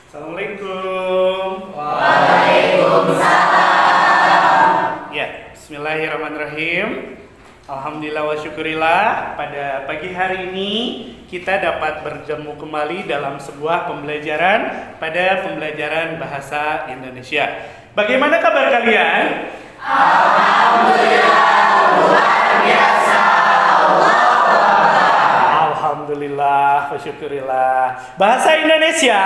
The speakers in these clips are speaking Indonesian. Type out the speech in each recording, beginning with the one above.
Assalamualaikum. Waalaikumsalam. Ya, bismillahirrahmanirrahim. Alhamdulillah wa syukurillah, pada pagi hari ini kita dapat bertemu kembali dalam sebuah pembelajaran pada pembelajaran bahasa Indonesia. Bagaimana kabar kalian? Alhamdulillah, luar biasa. Alhamdulillah wa syukurillah. Bahasa Indonesia?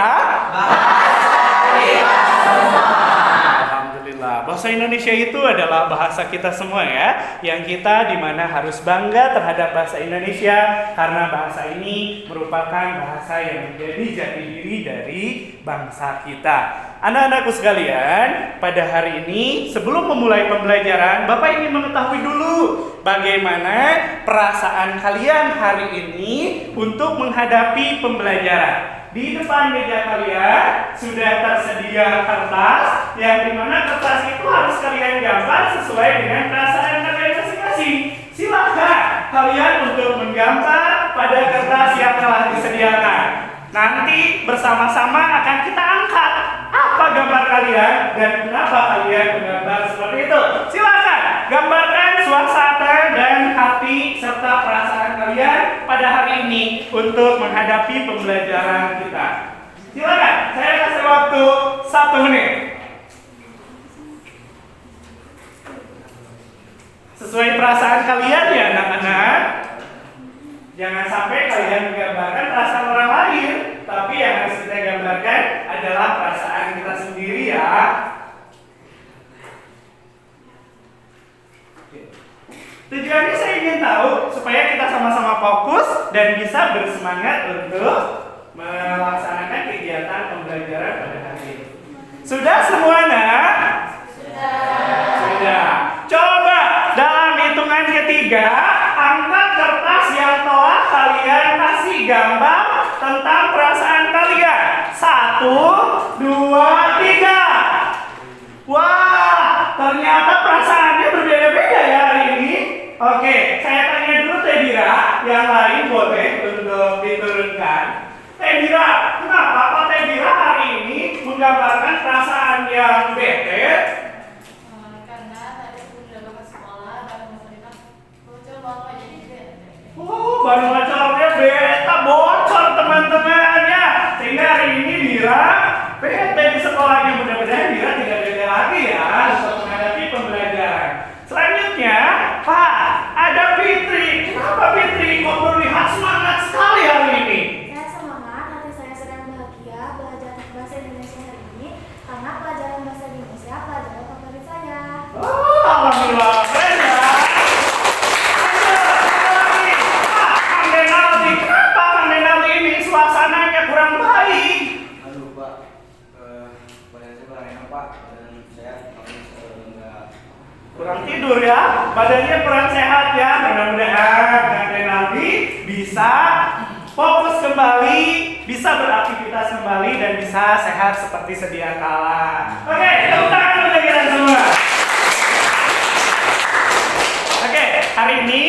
Bahasa kita semua. Alhamdulillah. Bahasa Indonesia itu adalah bahasa kita semua ya, yang kita dimana harus bangga terhadap bahasa Indonesia karena bahasa ini merupakan bahasa yang menjadi jati diri dari bangsa kita. Anak-anakku sekalian, pada hari ini sebelum memulai pembelajaran, Bapak ingin mengetahui dulu bagaimana perasaan kalian hari ini untuk menghadapi pembelajaran. Di depan meja kalian sudah tersedia kertas, yang dimana kertas itu harus kalian gambar sesuai dengan perasaan kalian masing-masing. Silakan kalian untuk menggambar pada kertas yang telah disediakan. Nanti bersama-sama akan kita angkat apa gambar kalian dan kenapa kalian menggambar seperti itu. Silakan gambarkan suasana dan hati serta perasaan kalian pada hari ini untuk menghadapi pembelajaran kita. Silakan, saya kasih waktu 1 menit. Sesuai perasaan kalian ya anak-anak. Jangan sampai kalian menggambarkan perasaan orang lain, tapi yang harus kita gambarkan adalah perasaan kita sendiri ya. Tujuannya saya ingin tahu supaya kita sama-sama fokus dan bisa bersemangat untuk melaksanakan kegiatan pembelajaran pada hari ini. Sudah semua nak? Sudah. Coba dalam hitungan ketiga, angkat kertas yang telah kalian kasih gambar tentang perasaan kalian. 1, 2, 3. Wah, ternyata perasaannya berbeda-beda ya hari ini. Oke, saya tanya dulu Tebira, yang lain boleh untuk diturunkan. Tebira, kenapa kok Tebira hari ini menggambarkan perasaan yang bete? Karena tadi aku udah ke sekolah, baru mau bocor bawa jadi bete. Baru bocornya beta bocor teman-teman ya. Sehingga hari ini Dira bete di sekolahnya. Mudah-mudahan Dira tidak bete lagi ya untuk menghadapi pembelajaran. Selanjutnya, Pak, ada Fitri. Kenapa Fitri kok terlihat semangat sekali hari ini? Saya semangat, hati saya sedang bahagia belajar bahasa Indonesia hari ini karena pelajaran bahasa Indonesia pelajaran favorit saya. Oh, alhamdulillah, keren ya. Kang Denaldi, kenapa Kang Denaldi ini suasananya kurang baik? Aduh Pak, badan saya kurang enak Pak, dan saya nggak Kurang tidur ya, badannya kurang sehat ya. Mudah-mudahan Kang Denaldi bisa fokus kembali, bisa beraktivitas kembali dan bisa sehat seperti sedia kala. Oke, tepuk tangan untuk kalian semua. Oke, hari ini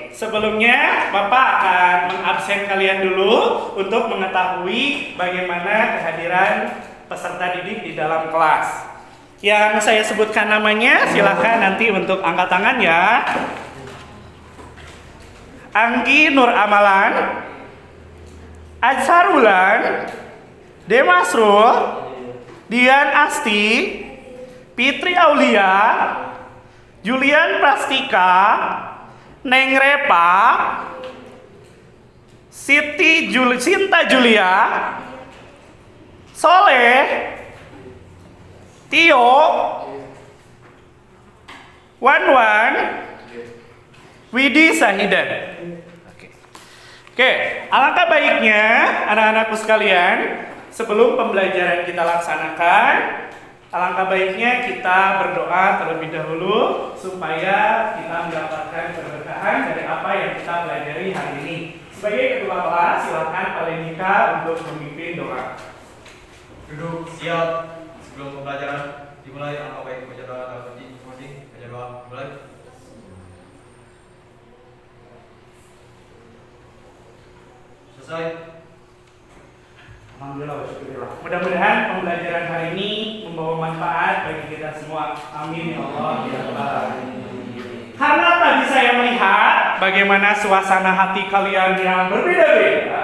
sebelumnya Bapak akan mengabsen kalian dulu untuk mengetahui bagaimana kehadiran peserta didik di dalam kelas. Yang saya sebutkan namanya, silakan nanti untuk angkat tangan ya. Anggi Nur Amalan, Adsarulan, Demasrul, Dian Asti, Fitri Aulia, Julian Prastika, Neng Repa, Sinta Julia, Soleh, Tio, Wan, Widi Sahidan. Oke, alangkah baiknya anak-anakku sekalian, sebelum pembelajaran kita laksanakan, alangkah baiknya kita berdoa terlebih dahulu supaya kita mendapatkan keberkahan dari apa yang kita pelajari hari ini. Sebagai ketua kelas, silakan Pak Lenika untuk memimpin doa. duduk siap. Sebelum pembelajaran dimulai, angkat baik baca doa atau masing-masing baca doa mulai. Selesai. Alhamdulillah wa syukurillah. Mudah-mudahan pembelajaran hari ini membawa manfaat bagi kita semua. Amin ya Allah ya Rabbal alamin. Karena tadi saya melihat bagaimana suasana hati kalian yang berbeda-beda,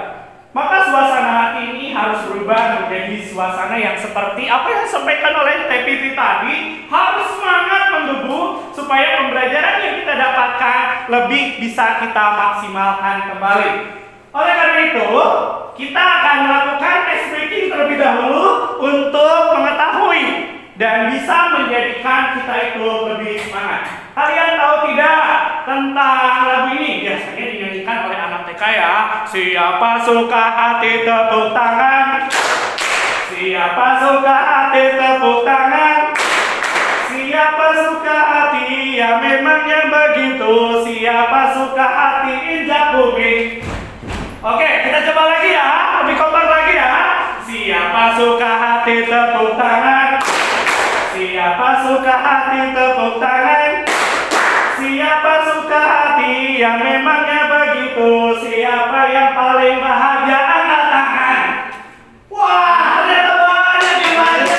maka suasana hati ini harus berubah menjadi suasana yang seperti apa yang disampaikan oleh TPT tadi, harus semangat menggebu supaya pembelajaran yang kita dapatkan lebih bisa kita maksimalkan kembali. Oleh karena itu, kita akan melakukan ice breaking terlebih dahulu untuk mengetahui dan bisa menjadikan kita itu lebih semangat. Kalian tahu tidak tentang lagu ini? Biasanya dinyanyikan oleh anak TK ya. Siapa suka hati tepuk tangan. Siapa suka hati tepuk tangan. Siapa suka hati ya memangnya begitu. Siapa suka hati injak bumi. Oke, kita coba lagi ya. Lebih kompak lagi ya. Siapa suka hati tepuk tangan. Siapa suka hati tepuk tangan. Siapa suka hati ya memangnya begitu. Siapa yang paling bahagia angkat tangan. Wah, ternyata banyak yang bahagia.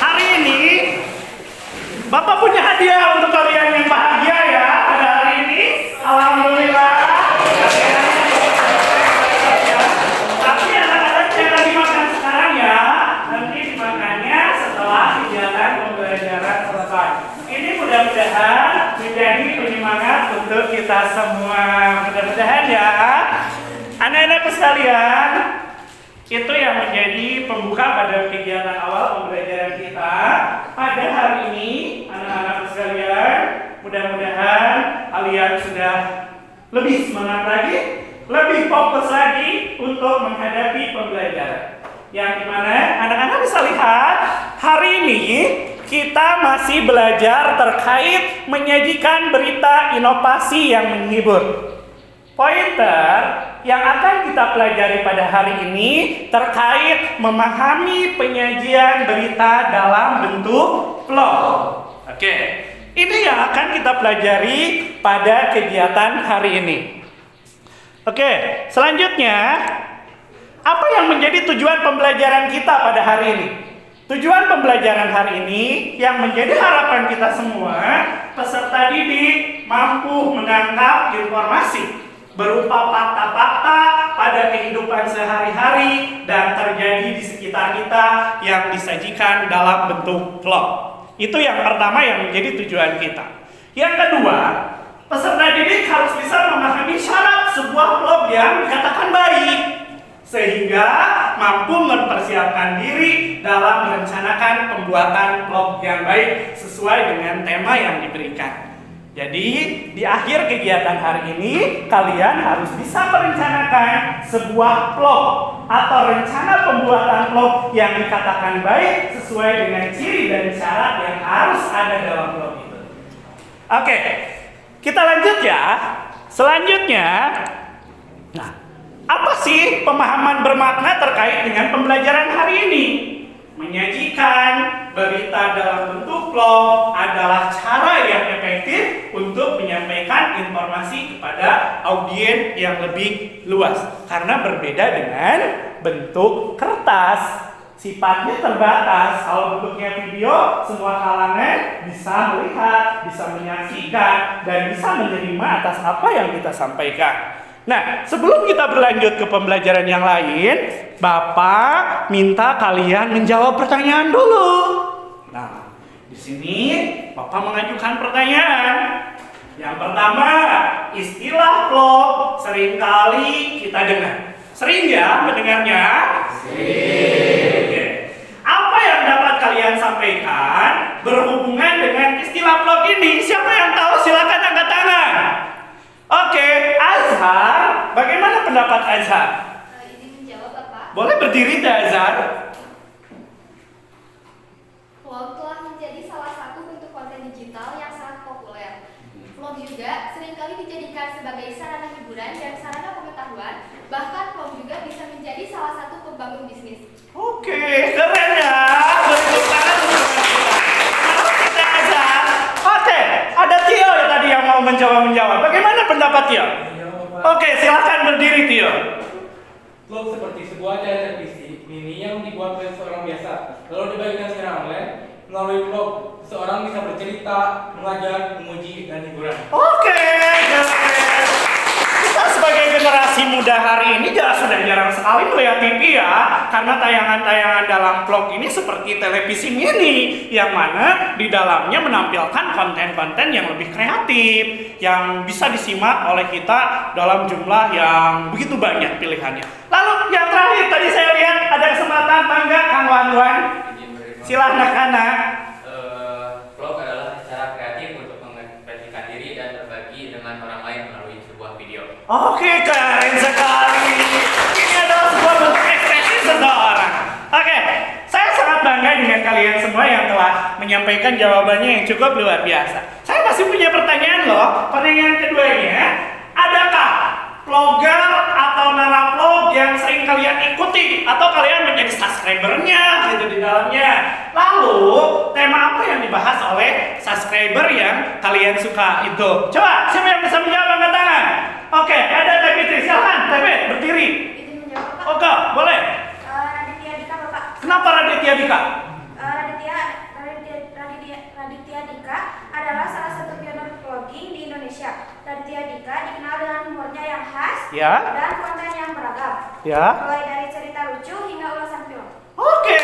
Hari ini Bapak punya hadiah untuk kalian yang bahagia ya pada hari ini. Alhamdulillah. Tapi anak-anak jangan dimakan sekarang ya. Nanti dimakannya setelah kegiatan pembelajaran selesai. Ini mudah-mudahan menjadi penyemangat untuk kita semua. Mudah-mudahan ya. Anak-anak sekalian, itu yang menjadi pembuka pada kegiatan awal pembelajaran kita pada hari ini. Anak-anak sekalian, mudah-mudahan kalian sudah lebih semangat lagi, lebih fokus lagi untuk menghadapi pembelajaran. Yang dimana anak-anak bisa lihat hari ini kita masih belajar terkait menyajikan berita inovasi yang menghibur. Pointer yang akan kita pelajari pada hari ini terkait memahami penyajian berita dalam bentuk vlog. Oke, ini yang akan kita pelajari pada kegiatan hari ini. Oke, selanjutnya apa yang menjadi tujuan pembelajaran kita pada hari ini? Tujuan pembelajaran hari ini yang menjadi harapan kita semua, peserta didik mampu menangkap informasi berupa fakta-fakta pada kehidupan sehari-hari dan terjadi di sekitar kita yang disajikan dalam bentuk vlog. Itu yang pertama yang menjadi tujuan kita. Yang kedua, peserta didik harus bisa memahami syarat sebuah vlog yang dikatakan baik, sehingga mampu mempersiapkan diri dalam merencanakan pembuatan vlog yang baik sesuai dengan tema yang diberikan. Jadi di akhir kegiatan hari ini kalian harus bisa merencanakan sebuah vlog atau rencana pembuatan vlog yang dikatakan baik sesuai dengan ciri dan syarat yang harus ada dalam vlog itu. Oke, kita lanjut ya. Selanjutnya, nah, apa sih pemahaman bermakna terkait dengan pembelajaran hari ini? Menyajikan berita dalam bentuk vlog adalah cara yang efektif untuk menyampaikan informasi kepada audiens yang lebih luas. Karena berbeda dengan bentuk kertas, sifatnya terbatas. Kalau bentuknya video, semua kalangan bisa melihat, bisa menyaksikan, dan bisa menerima atas apa yang kita sampaikan. Nah, sebelum kita berlanjut ke pembelajaran yang lain, Bapak minta kalian menjawab pertanyaan dulu. Nah, di sini Bapak mengajukan pertanyaan. Yang pertama, istilah vlog seringkali kita dengar. Sering ya mendengarnya? Sering. Oke. Apa yang dapat kalian sampaikan berhubungan dengan istilah vlog ini? Siapa yang tahu? Silakan angkat tangan. Oke, Azhar, bagaimana pendapat Azhar? Izin menjawab, Bapak. Boleh berdiri, Azhar? Vlog telah menjadi salah satu bentuk konten digital yang sangat populer. Vlog juga seringkali dijadikan sebagai sarana hiburan dan sarana pengetahuan. Bahkan vlog juga bisa menjadi salah satu pembangun bisnis. Oke, keren ya. Bentuk tangan untuk kita. Kalau kita Azhar. Oke, ada Tio ya tadi yang mau mencoba menjawab. Bagaimana pendapat Tio? Oke, silakan berdiri, Tio. Vlog seperti sebuah acara televisi mini yang dibuat oleh seorang biasa, lalu dibagikan secara online. Melalui vlog, seseorang bisa bercerita, mengajar, memuji, dan hiburan. Oke, kita sebagai generasi muda hari ini sudah jarang sekali melihat TV ya, karena tayangan-tayangan dalam vlog ini seperti televisi mini, yang mana di dalamnya menampilkan konten-konten yang lebih kreatif, yang bisa disimak oleh kita dalam jumlah yang begitu banyak pilihannya. Lalu yang terakhir tadi saya lihat ada kesempatan, bangga Kang Wan. Silahkan anak-anak. Vlog adalah cara kreatif untuk mengekspresikan diri dan berbagi dengan orang lain melalui sebuah video. Oke, keren sekali. Ini adalah sebuah bentuk ekspresi seseorang. Oke, saya sangat bangga dengan kalian semua yang telah menyampaikan jawabannya yang cukup luar biasa. Saya masih punya pertanyaan loh. Pertanyaan keduanya, adakah vlogger atau naravlog yang sering kalian ikuti atau kalian menjadi subscribernya gitu di dalamnya? Lalu tema apa yang dibahas oleh subscriber yang kalian suka itu? Coba siapa yang bisa menjawab, angkat tangan. Oke, ada Teh Fitri, silahkan Teh Fit, berdiri. Izin menjawab, Pak. Oke, boleh. Raditya Dika, Bapak. Kenapa Raditya Dika? Raditya Dika adalah salah satu pionir vlogging di Indonesia. Raditya Dika dikenal dengan humornya yang khas Ya. dan konten yang beragam. Ya. Mulai dari cerita lucu hingga ulasan film. Oke.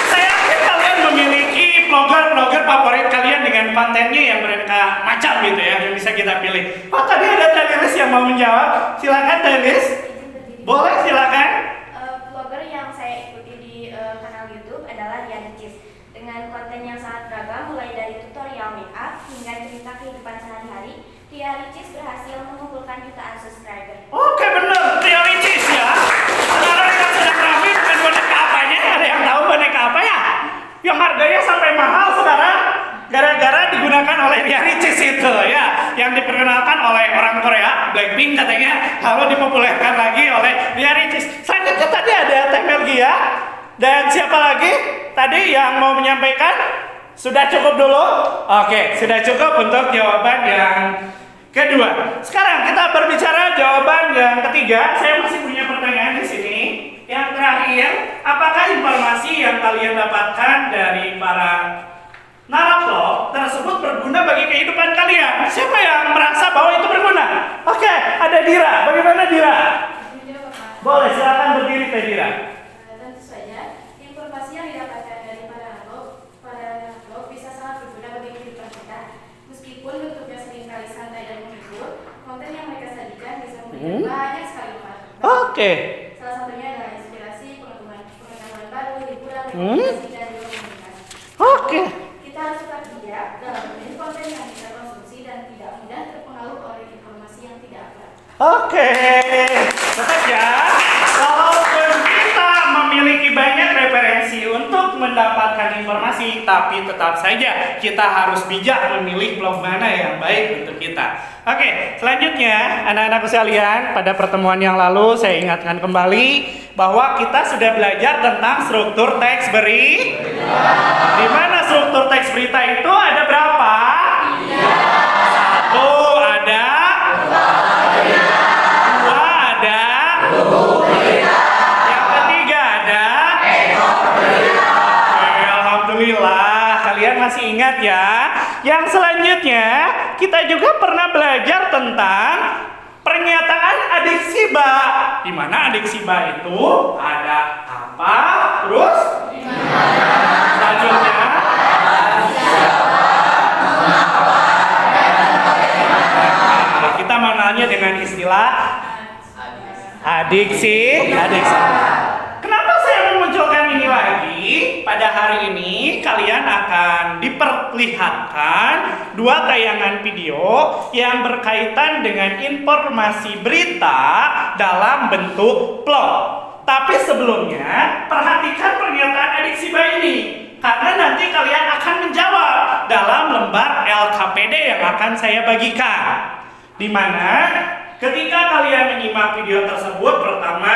Saya yakin kalian memiliki vlogger favorit kalian dengan kontennya yang beraneka macam gitu ya, yang bisa kita pilih. Oh, tadi ada Telis yang mau menjawab. Silakan Telis. Izin berdiri. Boleh, silakan. Vlogger yang saya ikuti di kanal YouTube adalah Dian Ricis dengan konten yang sangat beragam, mulai dari tutorial make up hingga cerita kehidupan sehari-hari. Dian Ricis berhasil mengumpulkan jutaan subscriber. Oke, bener. Trio Ricis ya. Sekarang yang sedang ramai dengan boneka apanya? Ada yang tahu boneka apa ya? Yang harganya sampai mahal sekarang gara-gara digunakan oleh Ria Ricis itu ya, yang diperkenalkan oleh orang Korea, Blackpink katanya, lalu dipopulerkan lagi oleh Ria Ricis. Selanjutnya tadi ada Teh Melgia dan siapa lagi tadi yang mau menyampaikan? Sudah cukup dulu? Oke, sudah cukup untuk jawaban yang kedua. Sekarang kita berbicara jawaban yang ketiga. Saya masih punya pertanyaan di sini. Yang terakhir, apakah informasi yang kalian dapatkan dari para naravlog tersebut berguna bagi kehidupan kalian? Siapa yang merasa bahwa itu berguna? Oke, ada Dira. Bagaimana Dira? Izin menjawab, Pak. Boleh, silakan berdiri Teh Dira. Tentu saja, informasi yang didapatkan dari para naravlog bisa sangat berguna bagi kehidupan kita. Meskipun bentuknya seringkali santai dan menghibur, konten yang mereka sajikan bisa memberikan banyak sekali manfaat. Oke. Salah satunya adalah inspirasi, pengetahuan baru, hiburan, edukasi, dan juga komunikasi. Oke. Kita harus tetap bijak dalam memilih konten yang kita konsumsi dan tidak mudah terpengaruh oleh informasi yang tidak akurat. Oke. Tetap ya. Walaupun kita memiliki banyak referensi untuk mendapatkan informasi, tapi tetap saja kita harus bijak memilih blog mana yang baik untuk kita. Oke, selanjutnya anak-anakku sekalian, pada pertemuan yang lalu saya ingatkan kembali bahwa kita sudah belajar tentang struktur teks berita. Di mana struktur teks berita itu ada berapa? Satu ada, dua ada, yang ketiga ada. Oke, alhamdulillah kalian masih ingat ya. Yang selanjutnya kita juga pernah belajar tentang pernyataan adiksi ba. Di mana adiksi ba itu ada apa, terus selanjutnya kita mengenalnya dengan istilah adiksi. Kenapa saya memunculkan ini lagi? Pada hari ini kalian akan diperlihatkan dua tayangan video yang berkaitan dengan informasi berita dalam bentuk vlog. Tapi sebelumnya perhatikan pernyataan adiksi ba ini, karena nanti kalian akan menjawab dalam lembar LKPD yang akan saya bagikan. Di mana ketika kalian menyimak video tersebut, pertama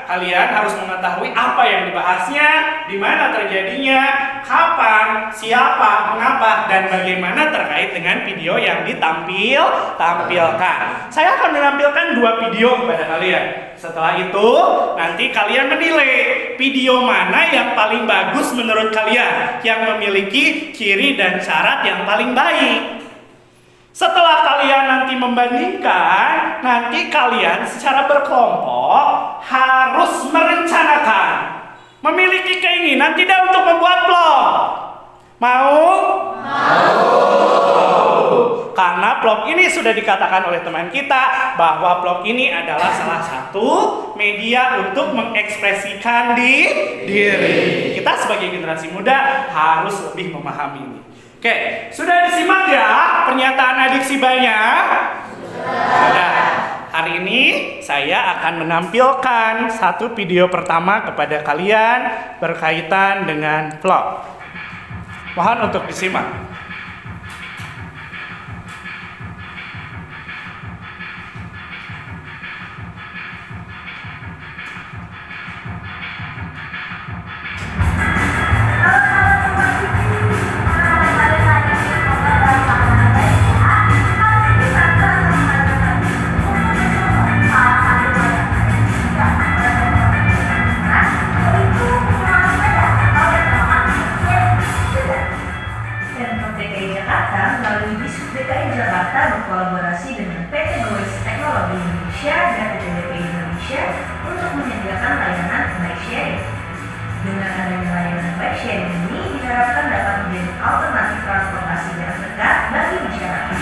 kalian harus mengetahui apa yang dibahasnya, di mana terjadinya, kapan, siapa, mengapa, dan bagaimana terkait dengan video yang ditampilkan. Saya akan menampilkan 2 video kepada kalian. Setelah itu, nanti kalian menilai video mana yang paling bagus menurut kalian, yang memiliki ciri dan syarat yang paling baik. Setelah kalian nanti membandingkan, nanti kalian secara berkelompok harus merencanakan, memiliki keinginan tidak untuk membuat vlog. Mau? Karena vlog ini sudah dikatakan oleh teman kita bahwa vlog ini adalah salah satu media untuk mengekspresikan diri. Kita sebagai generasi muda harus lebih memahami ini. Oke, sudah disimak ya pernyataan adik Sibanya? Sudah. Hari ini saya akan menampilkan satu video pertama kepada kalian berkaitan dengan vlog. Mohon untuk disimak. Berkolaborasi dengan PT Goes Teknologi Indonesia dan PTDP Indonesia untuk menyediakan layanan bike sharing. Dengan adanya layanan bike sharing ini diharapkan dapat menjadi alternatif transportasi jarak dekat bagi masyarakat.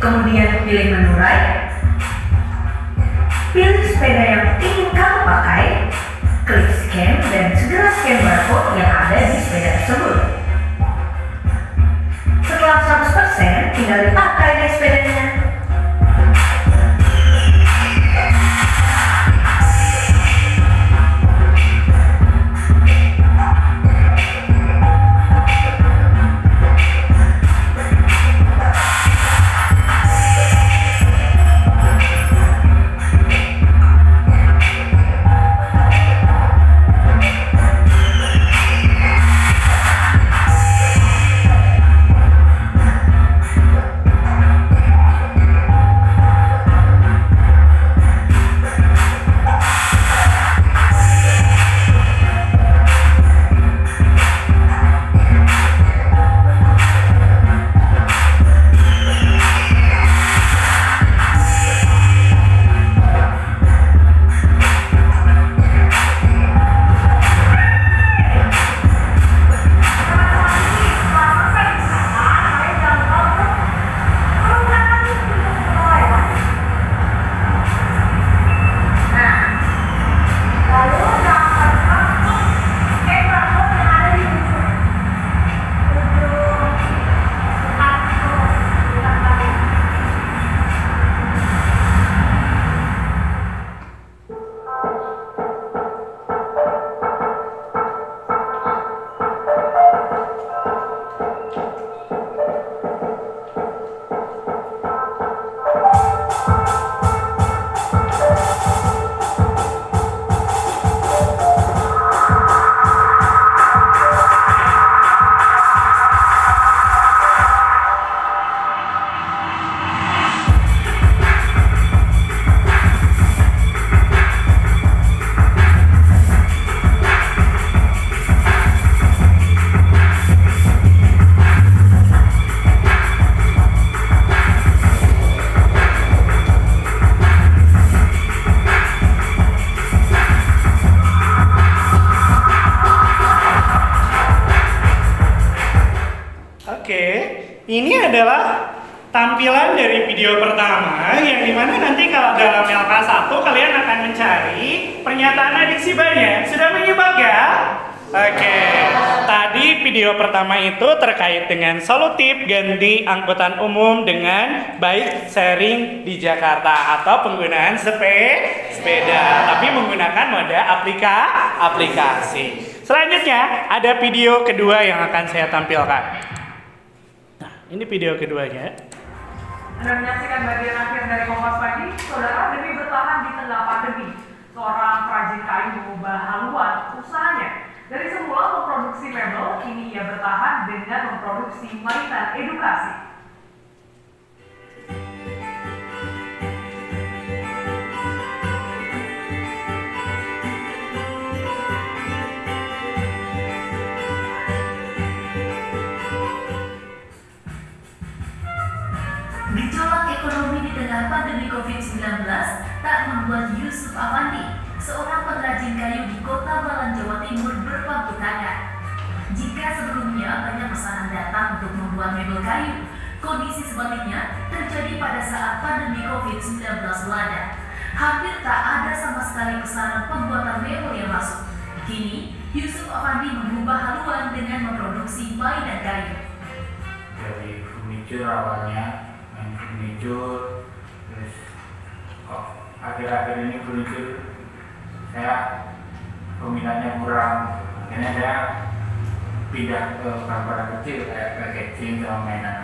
kemudian pilih menu ride, pilih sepeda yang ingin kamu pakai, klik scan dan segera scan barcode yang ada di sepeda tersebut. Setelah 100% absen, tinggal dipakai deh sepedanya. Ini adalah tampilan dari video pertama yang dimana nanti kalau dalam LK1 kalian akan mencari pernyataan adiksi banyak. Sudah menyimak ya? Oke, tadi video pertama itu terkait dengan solutif ganti angkutan umum dengan bike sharing di Jakarta atau penggunaan sepeda, tapi menggunakan moda aplikasi. Selanjutnya ada video kedua yang akan saya tampilkan. Nah, ini video keduanya. Anda menyaksikan bagian akhir dari Kompas Pagi. Saudara, demi bertahan di tengah pandemi, seorang perajin kayu mengubah haluan usahanya. Dari semula memproduksi mebel, kini ia bertahan dengan memproduksi mainan edukasi. Gejolak ekonomi di tengah pandemi COVID-19 tak membuat Yusuf Afandi, seorang pengrajin kayu di Kota Malang, Jawa Timur, berpangku tangan. Jika sebelumnya banyak pesanan datang untuk membuat mebel kayu, kondisi sebaliknya terjadi pada saat pandemi COVID-19 melanda. Hampir tak ada sama sekali pesanan pembuatan mebel yang masuk. Kini, Yusuf Afandi mengubah haluan dengan memproduksi mainan kayu. Dari furniture awalnya, main furniture, terus kok akhir-akhir ini furniture saya peminatnya kurang, akhirnya saya pindah ke barang-barang kecil kayak packaging sama mainan.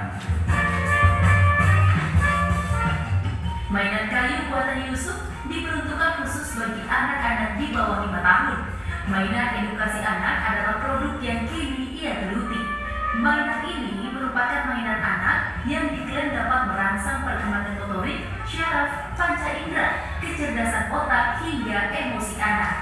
Mainan kayu buatan Yusuf diperuntukkan khusus bagi anak-anak di bawah 5 tahun. Mainan edukasi anak adalah produk yang kini ia geluti. Mainan ini merupakan mainan anak yang diklaim dapat merangsang perkembangan motorik, syaraf, panca indera, kecerdasan otak, hingga emosi anak.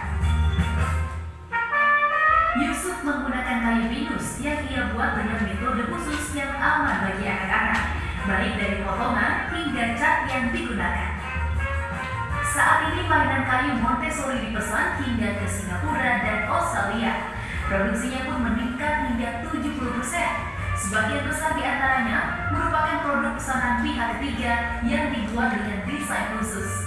Yusuf menggunakan kayu pinus yang ia buat dengan metode khusus yang aman bagi anak-anak, baik dari potongan hingga cat yang digunakan. Saat ini mainan kayu Montessori dipesan hingga ke Singapura dan Australia. Produksinya pun meningkat hingga 70%. Sebagian besar di antaranya merupakan produk pesanan pihak ketiga yang dibuat dengan desain khusus.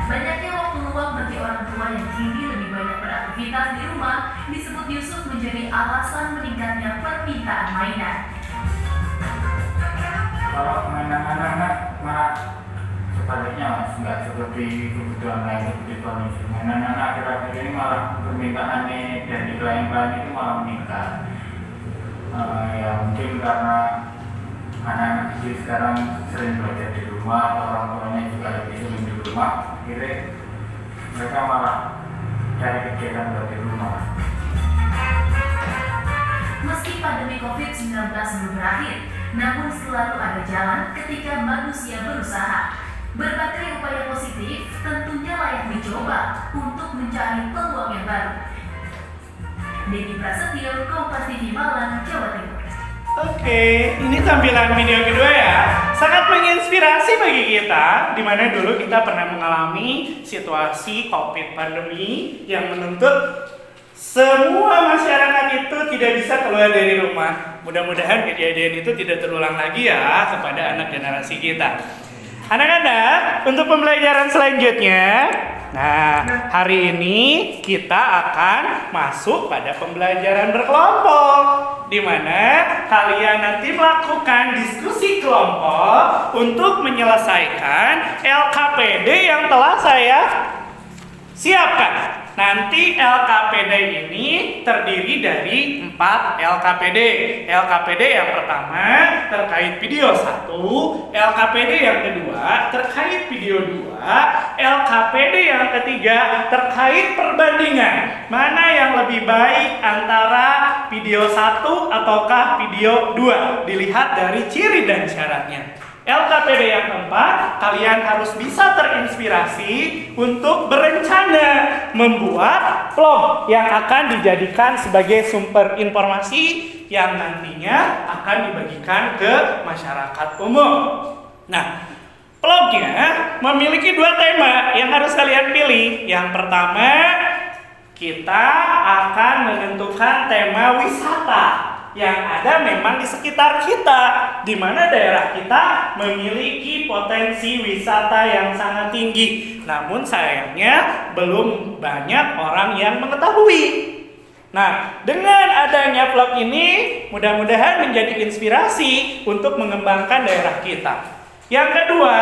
Banyaknya waktu luang bagi orang tua yang kini lebih banyak beraktivitas di rumah disebut Yusuf menjadi alasan meningkatnya permintaan mainan. permainan. Kalau mainan anak-anak malah sebaliknya mas, nggak seperti kebutuhan lain seperti kondisi. Mainan anak akhir-akhir ini malah permintaannya dari klien-klien itu malah meningkat. Ya mungkin karena anak-anak kecil sekarang sering belajar di rumah, orang tuanya juga lebih sering di rumah, akhirnya mereka malah cari kegiatan belajar di rumah. Meski pandemi COVID-19 belum berakhir, namun selalu ada jalan ketika manusia berusaha. Berbagai upaya positif tentunya layak dicoba untuk mencari peluang yang baru. Dedi Prasetyo, Kompas TV Malang, Jawa Timur. Oke, ini tampilan video kedua ya. Sangat menginspirasi bagi kita, di mana dulu kita pernah mengalami situasi COVID pandemi yang menuntut semua masyarakat itu tidak bisa keluar dari rumah. Mudah-mudahan kejadian itu tidak terulang lagi ya kepada anak generasi kita. Anak-anak, untuk pembelajaran selanjutnya, nah hari ini kita akan masuk pada pembelajaran berkelompok, di mana kalian nanti melakukan diskusi kelompok untuk menyelesaikan LKPD yang telah saya siapkan. Nanti LKPD ini terdiri dari 4 LKPD. LKPD yang pertama terkait video 1, LKPD yang kedua terkait video 2, LKPD yang ketiga terkait perbandingan. Mana yang lebih baik antara video 1 ataukah video 2? Dilihat dari ciri dan syaratnya. LKPD yang keempat, kalian harus bisa terinspirasi untuk berencana membuat vlog yang akan dijadikan sebagai sumber informasi yang nantinya akan dibagikan ke masyarakat umum. Nah, vlognya memiliki 2 tema yang harus kalian pilih. Yang pertama, kita akan menentukan tema wisata yang ada memang di sekitar kita, di mana daerah kita memiliki potensi wisata yang sangat tinggi. Namun sayangnya belum banyak orang yang mengetahui. Nah, dengan adanya vlog ini mudah-mudahan menjadi inspirasi untuk mengembangkan daerah kita. Yang kedua,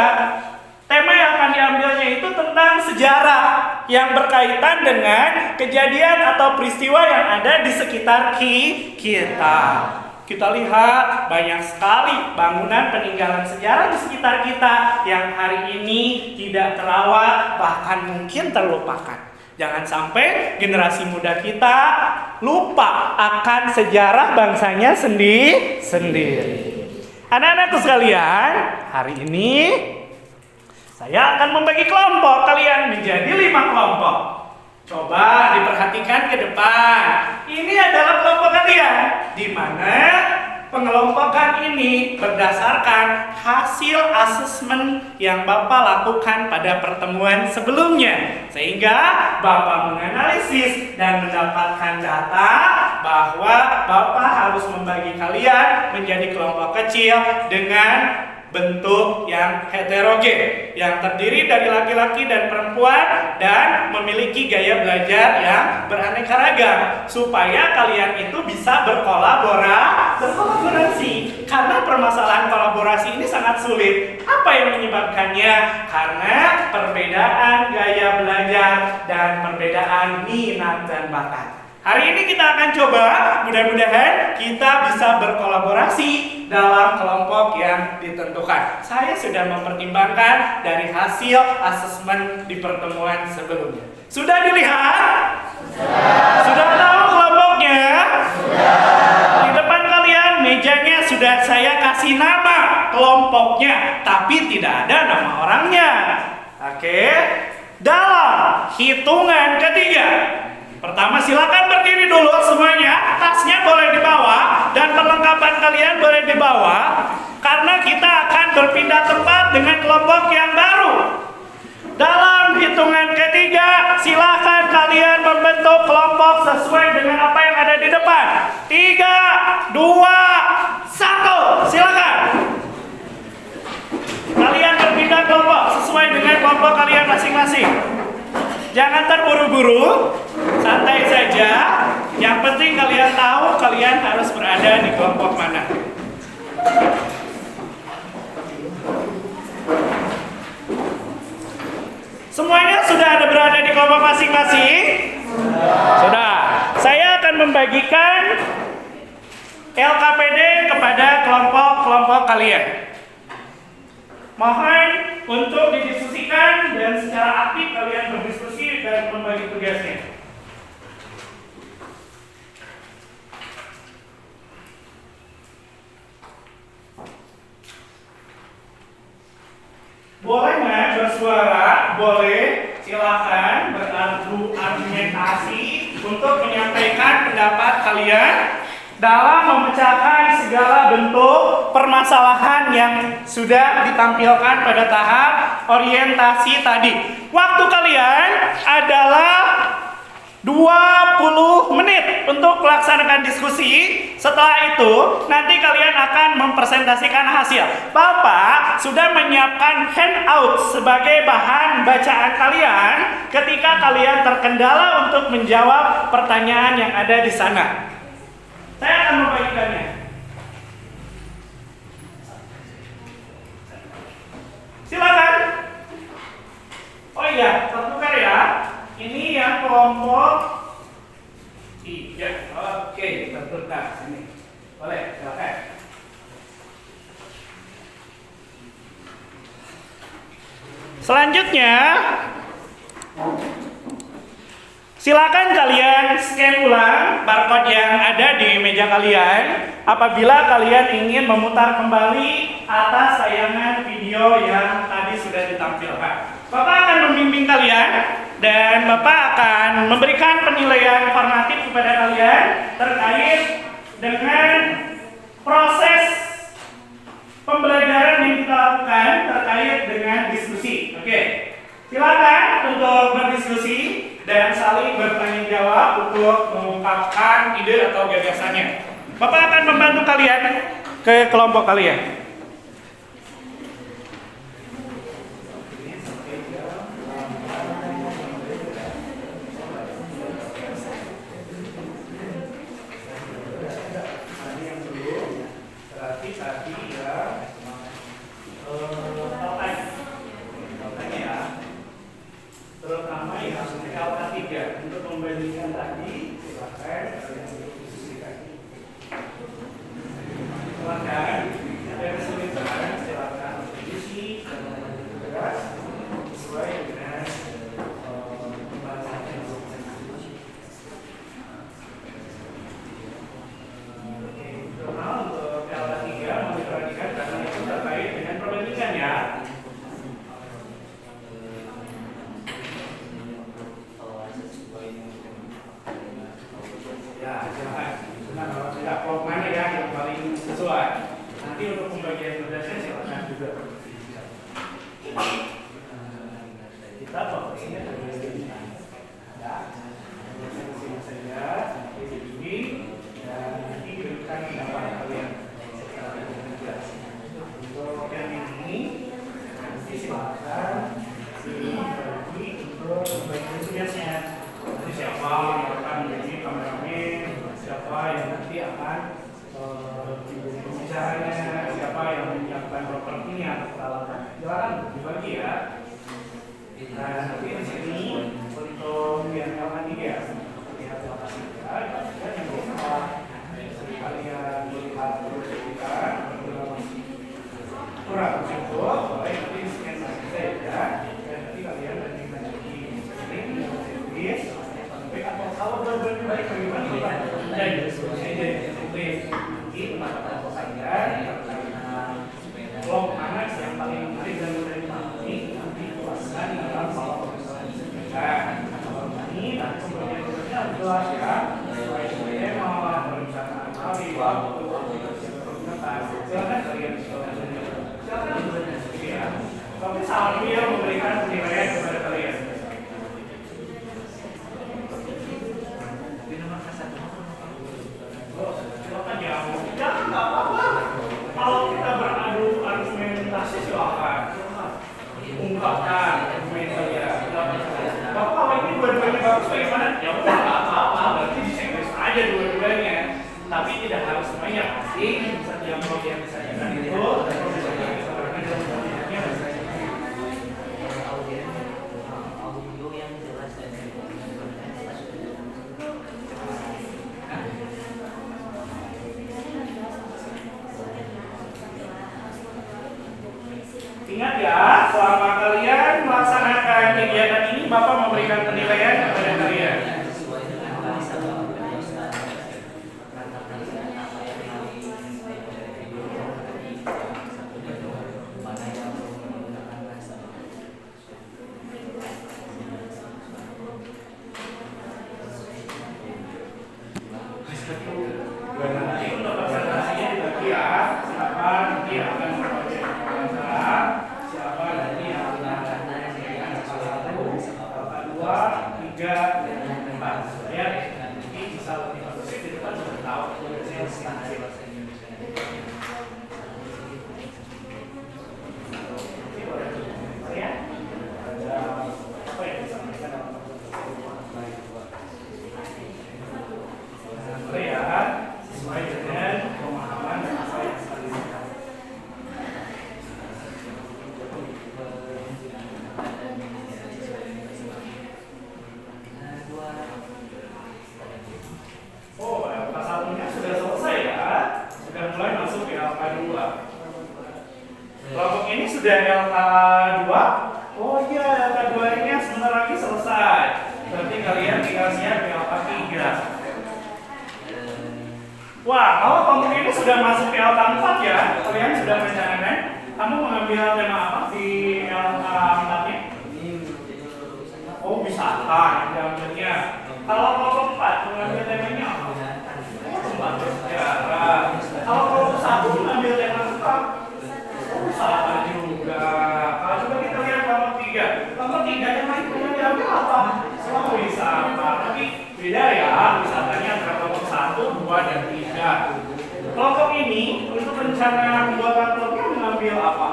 tema yang akan diambilnya itu tentang sejarah yang berkaitan dengan kejadian atau peristiwa yang ada di sekitar kita. Kita lihat banyak sekali bangunan peninggalan sejarah di sekitar kita yang hari ini tidak terawat, bahkan mungkin terlupakan. Jangan sampai generasi muda kita lupa akan sejarah bangsanya sendiri. Anak-anakku sekalian, hari ini saya akan membagi kelompok kalian menjadi 5 kelompok. Coba diperhatikan ke depan. Ini adalah kelompok kalian, di mana pengelompokan ini berdasarkan hasil asesmen yang Bapak lakukan pada pertemuan sebelumnya. Sehingga Bapak menganalisis dan mendapatkan data bahwa Bapak harus membagi kalian menjadi kelompok kecil dengan bentuk yang heterogen, yang terdiri dari laki-laki dan perempuan dan memiliki gaya belajar yang beraneka ragam, supaya kalian itu bisa berkolaborasi. Karena permasalahan kolaborasi ini sangat sulit. Apa yang menyebabkannya? Karena perbedaan gaya belajar dan perbedaan minat dan bakat. Hari ini kita akan coba, mudah-mudahan kita bisa berkolaborasi dalam kelompok yang ditentukan. Saya sudah mempertimbangkan dari hasil asesmen di pertemuan sebelumnya. Sudah dilihat? Sudah tahu kelompoknya? Di depan kalian mejanya sudah saya kasih nama kelompoknya, tapi tidak ada nama orangnya. Oke? Dalam hitungan ketiga, pertama, silakan berdiri dulu semuanya. Tasnya boleh dibawa dan perlengkapan kalian boleh dibawa, karena kita akan berpindah tempat dengan kelompok yang baru. Dalam hitungan ketiga, silakan kalian membentuk kelompok sesuai dengan apa yang ada di depan. 3, 2, 1, silakan. Kalian berpindah kelompok sesuai dengan kelompok kalian masing-masing. Jangan terburu-buru, santai saja. Yang penting kalian tahu kalian harus berada di kelompok mana. LKPD kepada kelompok-kelompok kalian. Mohon untuk didiskusikan dan secara aktif kalian berdiskusi dan membagi tugasnya. Boleh nggak bersuara? Boleh, silakan berargu argumentasi untuk menyampaikan pendapat kalian dalam memecahkan segala bentuk permasalahan yang sudah ditampilkan pada tahap orientasi tadi. Waktu kalian adalah 20 menit untuk melaksanakan diskusi. Setelah itu nanti kalian akan mempresentasikan hasil. Bapak sudah menyiapkan handout sebagai bahan bacaan kalian ketika kalian terkendala untuk menjawab pertanyaan yang ada di sana. Saya akan membagikannya. Silakan. Oh iya, tertukar ya. Ini yang kelompok 3. Oke, tertukar sini. Boleh, silakan. Selanjutnya, silakan kalian scan ulang barcode yang ada di meja kalian apabila kalian ingin memutar kembali atas tayangan video yang tadi sudah ditampilkan. Bapak akan membimbing kalian dan Bapak akan memberikan penilaian formatif kepada kalian terkait dengan proses pembelajaran yang kita lakukan terkait dengan diskusi. Oke, silakan untuk berdiskusi dan saling bertanya jawab untuk mengungkapkan ide atau gagasannya. Bapak akan membantu kalian ke kelompok kalian. Terutama yang LK3 untuk membandingkan tadi, silakan kalian diskusikan. Silakan, ada kesulitan, silakan diskusi dan bergerak sesuai dengan pembahasan yang terutama untuk LK3 mau diperhatikan karena itu terkait dengan perbandingan ya. Ya, silakan. Nah, kalau tidak kelompok mana ya yang paling sesuai. Nanti untuk pembagian tugasnya silakan juga. Kita fokusnya ada sini saja sampai di sini dan nanti berikan pendapat kalian. Untuk yang ini nanti silakan dibagi untuk pembagian tugasnya. Nanti siapa yang akan menjadi kameramen, siapa yang nanti akan pembicaranya, siapa yang menyiapkan propertinya atau peralatan. Silakan dibagi ya. Nah, nanti di sini untuk yang LK3 lihat lokasi ya, dan yang bisa kalian melihat perbedaan kurang cukup, boleh nanti scan saja dan nanti kalian bandingkan lagi ini atau kalau berbeda baik bagaimana Bapak? Dan saya jadi nanti pendapat kalian kelompok mana yang paling menarik dan mudah dipahami nanti kelaskan dalam pola pemeriksaan kalau ini dan pembagiannya jelas ya sesuai tema perencanaan hari waktu silakan kalian silakan ya tapi sambil memberikan penilaian kepada kalian. Silakan jawab. Ya nggak apa-apa. Kalau kita beradu argumentasi silakan. Ungkapkan argumentasinya. Bapak kalau ini dua-duanya bagus bagaimana? Ya udah nggak apa-apa. Berarti disegres aja dua-duanya. Tapi tidak harus semuanya pasti. Setiap yang disajikan itu. Ingat ya, selama kalian melaksanakan kegiatan ini, Bapak memberikan penilaian kepada kalian. Nanti untuk presentasinya dibagi ya, siapa nanti akan membagi wawancara, siapa nanti yang akan memberikan salah satu, dua, tiga, dan empat. Ya, nanti bisa lebih bagus di depan sudah tahu. Ya, ada apa yang disampaikan dalam ya, sesuai dengan pemahaman dan apa yang sedang disampaikan. Oh, LK 1-nya sudah selesai ya, sudah mulai masuk ke LK 2. Kelompok ini sudah LK 2. Oh iya, LK 2-nya sebentar lagi selesai. Berarti kalian tinggal siap ke LK 3. Wah, kalau kelompok ini sudah masuk ke LK 4 ya, kalian sudah merencanakan kamu mengambil tema apa di LK 4-nya? Oh, wisata yang diambilnya. Kalau kelompok 4 mengambil temanya apa? Tempat bersejarah. Kalau kelompok 1 mengambil tema apa? Wisata juga. Kalau coba kita lihat kelompok 3. Kelompok 3 tema itu yang diambil apa? Oh, wisata. Tapi beda ya, wisatanya antara kelompok 1, 2, dan 3. Kelompok ini untuk rencana pembuatan kelompoknya mengambil apa?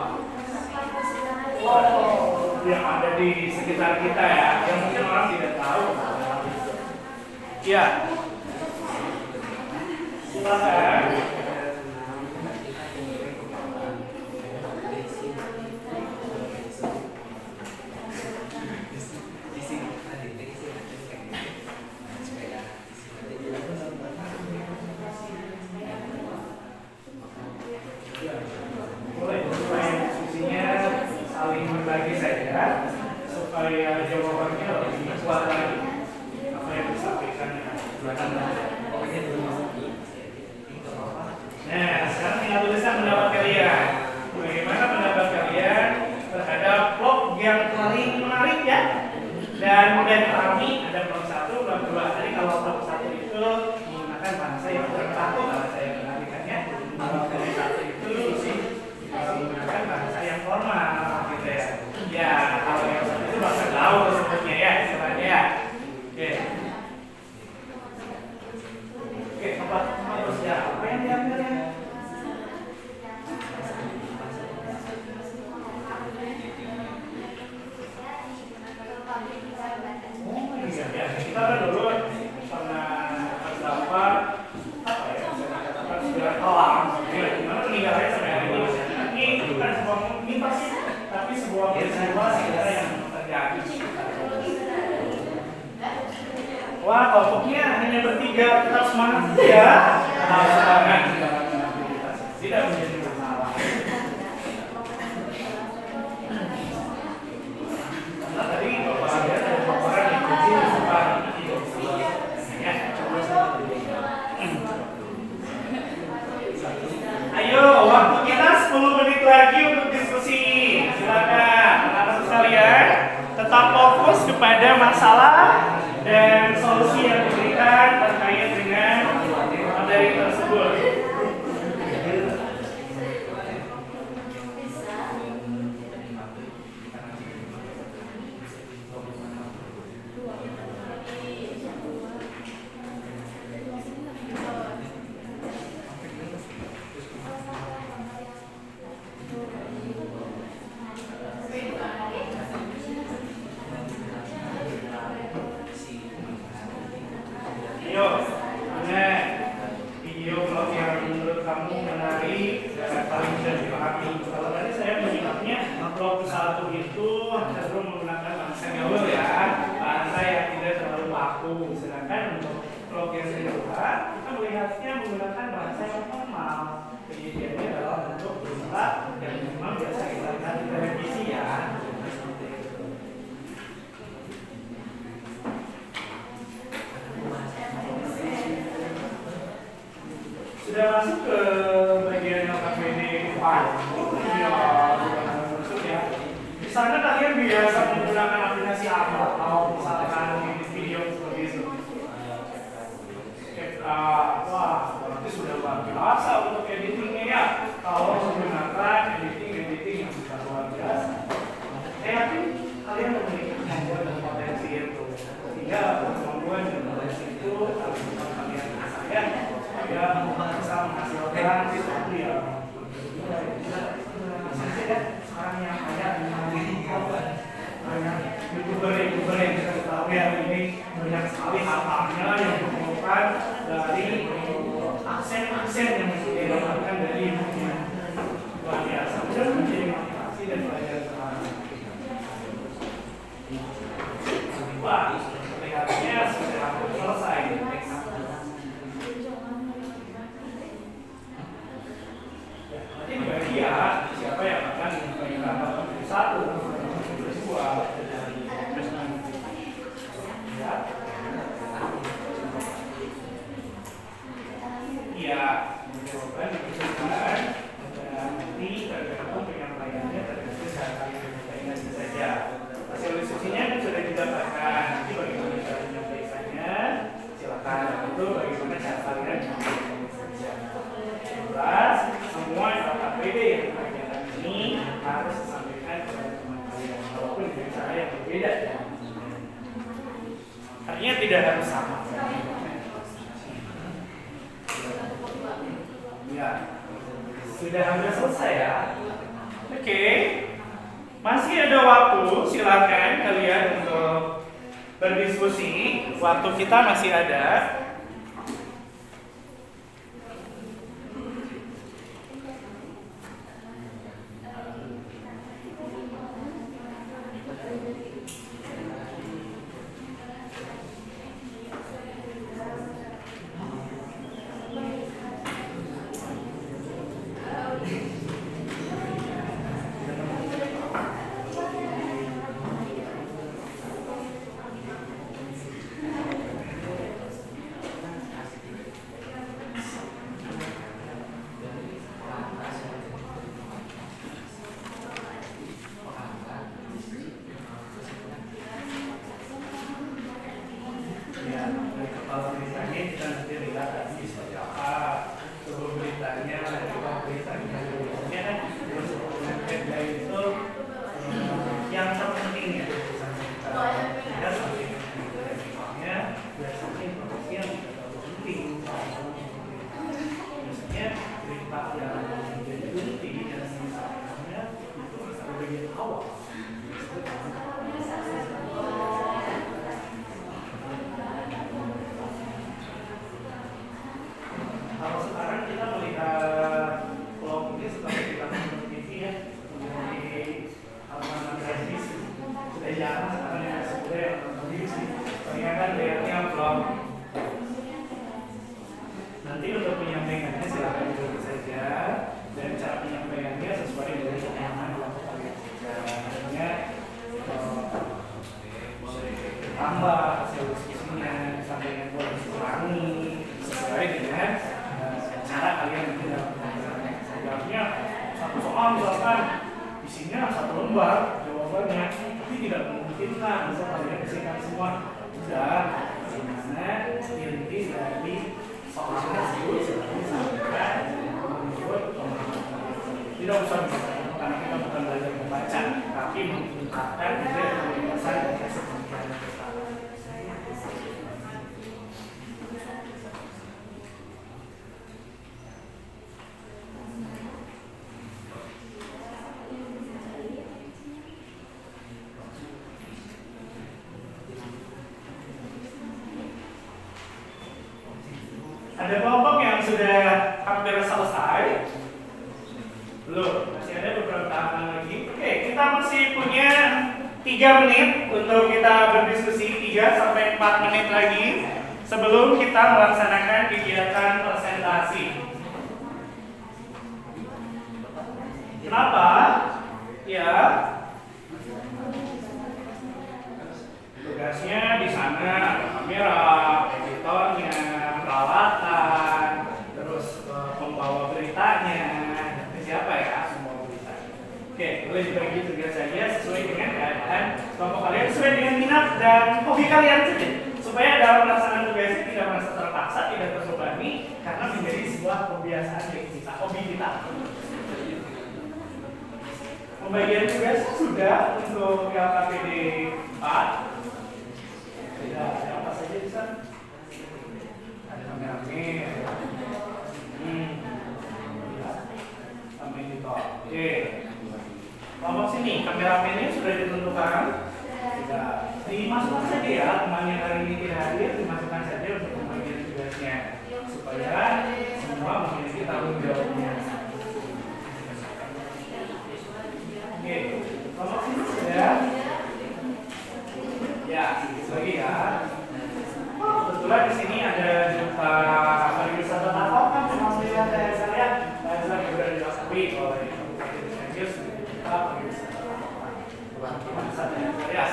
Oh, yang ada di sekitar kita ya, yang mungkin orang tidak tahu. Ya, silakan. Boleh, supaya diskusinya saling berbagi saja, supaya jawabannya lebih kuat lagi apa yang disampaikan. Nah, sekarang tinggal tuliskan pendapat kalian. Bagaimana pendapat kalian terhadap vlog yang paling menarik ya? Dan mudah dipahami, ada vlog 1, vlog 2. Jadi kalau vlog 1 itu menggunakan bahasa yang kurang baku, kalau saya menarikkannya. Kalau vlog 1 itu sih menggunakan bahasa yang formal gitu ya. Ya, kalau yang satu itu bahasa gaul sebutnya ya, istilahnya ya. Oke. Oke, tempat bersejarah apa yang diambil ya? Oh iya ya, kita kan dulu pernah dapat apa ya? Bisa dikatakan sejarah alam. Ya, gimana peninggalannya sampai hari ini? Ini bukan sebuah mitos, tapi sebuah peristiwa sejarah yang terjadi. Wah, kelompoknya hanya bertiga, tetap semangat ya. Tetap semangat, tidak menjadi masalah. Karena tadi Bapak ada paparan yang kecil seperti itu. Ya. Ayo, waktu kita 10 menit lagi untuk diskusi. Silakan, anak-anak sekalian, tetap fokus kepada masalah dan solusi yang diberikan terkait dengan materi tersebut. Ayo, mana video vlog yang menurut kamu menarik dan paling mudah dipahami? Kalau tadi saya menyimaknya vlog 1 itu cenderung menggunakan bahasa gaul ya, bahasa yang tidak terlalu baku. Sedangkan untuk vlog yang kedua, kita melihatnya menggunakan bahasa yang formal. Kejadiannya dalam bentuk surat yang memang biasa kita lihat di televisi. masuk ke bagian LKPD 4. Iya, masuk ya. Di sana kalian biasa menggunakan aplikasi apa? Kalau misalkan edit video seperti itu. Wah, berarti sudah luar biasa untuk editingnya ya. Kalau menggunakan editing yang sudah luar biasa. Saya yakin kalian memiliki kemampuan dan potensi itu. Sehingga kemampuan dan potensi itu harus kalian saya supaya bisa menghasilkan sesuatu yang sekarang yang banyak youtuber yang kita ketahui hari ini banyak sekali hartanya yang dikumpulkan dari aksen yang didapatkan dari YouTube luar biasa. Sudah menjadi motivasi dan pelajaran sekarang. Wah, kelihatannya sudah hampir selesai. Nanti dibagi ya, siapa yang akan menyampaikan satu, dua, ya. Iya, menjawabkan diperlukan dan nanti tergantung penyampaiannya tergantung cara kalian menyampaikan saja. Hasil diskusinya sudah didapatkan. Nanti bagaimana cara menyampaikannya, silakan. Itu bagaimana cara kalian menyampaikannya saja. Jelas, semua LKPD yang berkaitan ini harus disampaikan kepada teman kalian, walaupun dengan cara yang berbeda. Artinya tidak harus sama. Ya, sudah hampir selesai ya. Oke. Masih ada waktu, silakan kalian untuk berdiskusi. Waktu kita masih ada. Nanti untuk penyampaiannya silakan dulu saja dan cara penyampaiannya sesuai dengan pemahaman yang kalian caranya boleh ditambah hasil diskusinya disampaikan boleh dikurangi sesuai dengan cara kalian menjawabnya. Jawabnya satu soal misalkan isinya satu lembar jawabannya, tapi tidak memungkinkan bisa kalian isikan semua. Dan bagaimana inti dari soalnya tersebut sudah disampaikan menurut pemahaman. Tidak usah misalkan karena kita bukan belajar membaca, tapi mengungkapkan ide kebebasan dan kesempurnaan kita. Ada kelompok yang sudah hampir selesai? Belum, masih ada beberapa tahapan lagi. Oke, kita masih punya 3 menit untuk kita berdiskusi, 3 sampai 4 menit lagi sebelum kita melaksanakan kegiatan presentasi. Kenapa? Ya, tugasnya di sana ada kamera, editornya, peralatan, terus beritanya. Siapa ya semua berita? Oke, boleh dibagi tugas saja sesuai dengan keadaan kelompok kalian, sesuai dengan minat dan hobi kalian saja, supaya dalam pelaksanaan tugasnya tidak merasa terpaksa, tidak terbebani, karena menjadi sebuah kebiasaan yang kita, hobi kita. Pembagian tugasnya sudah untuk LKPD 4. Sudah, ada apa saja di sana? Ada kameramen. Sama editor. Oke. Kelompok sini, kameramennya sudah ditentukan. Sudah. Dimasukkan saja ya, teman yang hari ini tidak hadir, dimasukkan saja untuk pembagian tugasnya, supaya semua memiliki tanggung jawabnya. Oke, kelompok sini sudah. Ya, sedikit lagi ya. Kebetulan di sini ada Duta Pariwisata Tapak kan, cuma melihat saya juga diwakili oleh Kabupaten Cianjur, Duta Pariwisata Tapak. Ya.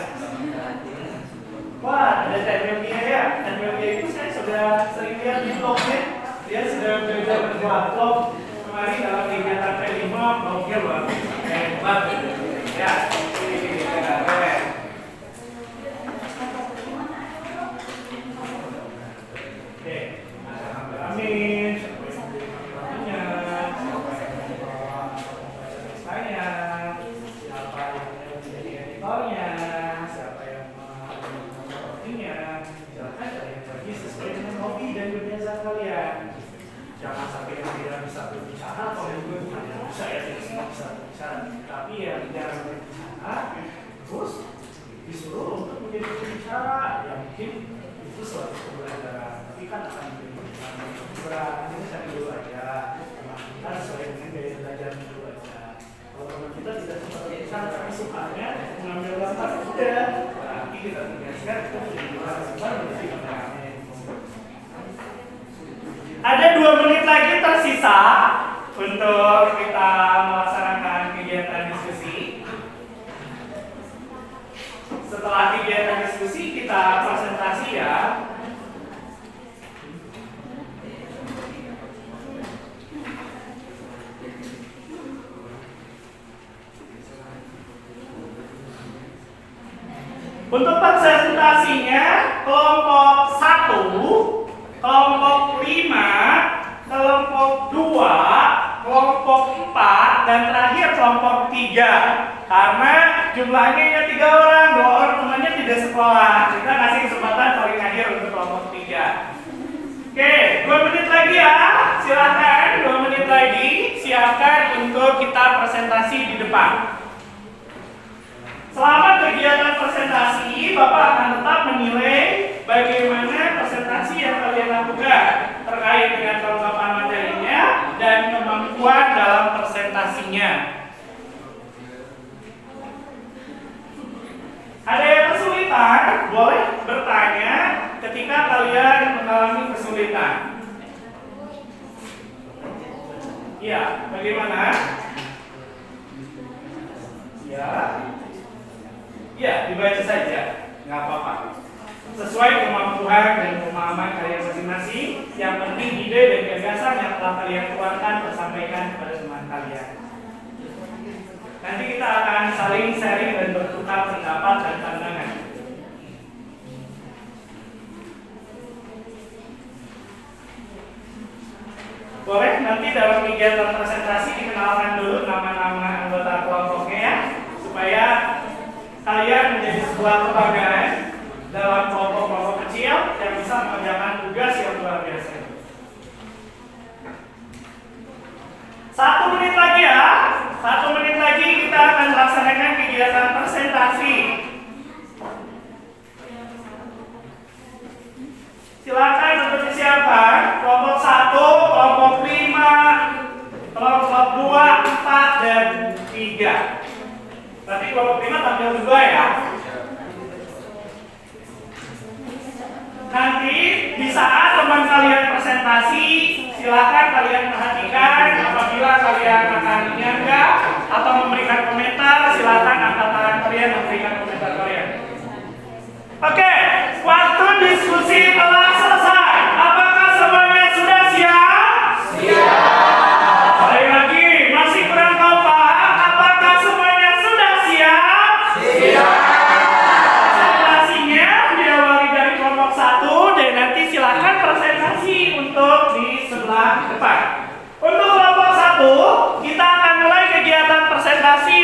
Wah, ada teknologinya ya. Teknologi itu saya sudah sering lihat di vlognya. Dia sudah belajar membuat vlog. Kemarin dalam kegiatan P5 vlognya luar hebat. Ya, ini keren. Oke, ada kameramen, siapa yang menjadi saya, siapa yang menjadi editornya, siapa yang mengoperasinya. Silakan kalian bagi sesuai dengan hobi dan kebiasaan kalian. Jangan sampai yang tidak bisa berbicara, kalau itu tidak bisa ya, tidak semua bisa berbicara. Tapi yang jarang berbicara, terus disuruh untuk menjadi berbicara, ya mungkin itu suatu pembelajaran. Tapi kan akan menjadi berat, ini cari dulu aja. Kita sesuai dengan gaya belajar dulu aja. Kalau teman kita tidak sempat berbicara, tapi sukanya mengambil gambar, udah. Nanti kita tugaskan, kita menjadi gambar menjadi kameramen. Ada 2 menit lagi tersisa untuk kita melaksanakan kegiatan diskusi. Setelah kegiatan diskusi kita presentasi ya. Untuk presentasinya kelompok 1, kelompok 5, kelompok 2, kelompok 4, dan terakhir kelompok 3. Karena jumlahnya ya 3 orang, 2 orang temannya tidak sekolah. Kita kasih kesempatan paling akhir untuk kelompok 3. Oke, 2 menit lagi ya. Silakan 2 menit lagi. Siapkan untuk kita presentasi di depan. Selama kegiatan presentasi, Bapak akan tetap menilai bagaimana presentasi yang kalian lakukan terkait dengan kelengkapan materinya dan kemampuan dalam presentasinya. Ada yang kesulitan, boleh bertanya ketika kalian mengalami kesulitan. Ya, bagaimana? Ya, dibaca saja, nggak apa-apa. Sesuai kemampuan dan pemahaman kalian masing-masing. Yang penting ide dan gagasan yang telah kalian keluarkan tersampaikan kepada teman kalian. Nanti kita akan saling sharing dan bertukar pendapat dan pandangan. Boleh nanti dalam kegiatan presentasi dikenalkan dulu nama-nama anggota kelompoknya ya, supaya kalian menjadi sebuah kebanggaan dalam kelompok-kelompok kecil yang bisa mengerjakan tugas yang luar biasa. 1 menit lagi ya. 1 menit lagi kita akan melaksanakan kegiatan presentasi. Silakan untuk disiapkan kelompok 1, kelompok 5, kelompok 2, 4, dan 3. Tapi kelompok 5 tampil 2 ya. Nanti di saat teman kalian presentasi, silakan kalian perhatikan. Apabila kalian akan menyanggah atau memberikan komentar, silakan angkat tangan kalian memberikan komentar kalian. Oke, waktu diskusi telah selesai. Apakah semuanya sudah siap? Siap.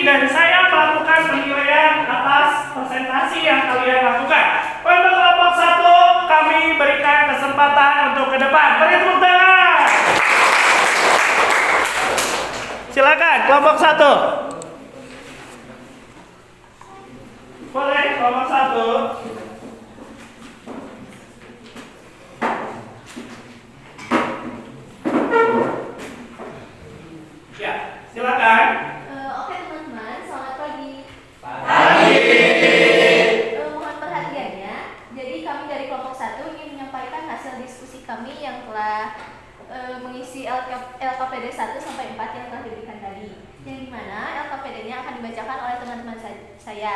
dan saya melakukan penilaian atas presentasi yang kalian lakukan. Untuk kelompok 1, kami berikan kesempatan untuk ke depan. Beri tepuk tangan. Silakan kelompok 1. Boleh kelompok 1. Ya, silakan. Oke teman-teman, selamat pagi. Pagi. Mohon perhatiannya. Jadi kami dari kelompok 1 ingin menyampaikan hasil diskusi kami yang telah mengisi LKPD 1 sampai 4 yang telah diberikan tadi. Yang dimana LKPD-nya akan dibacakan oleh teman-teman saya.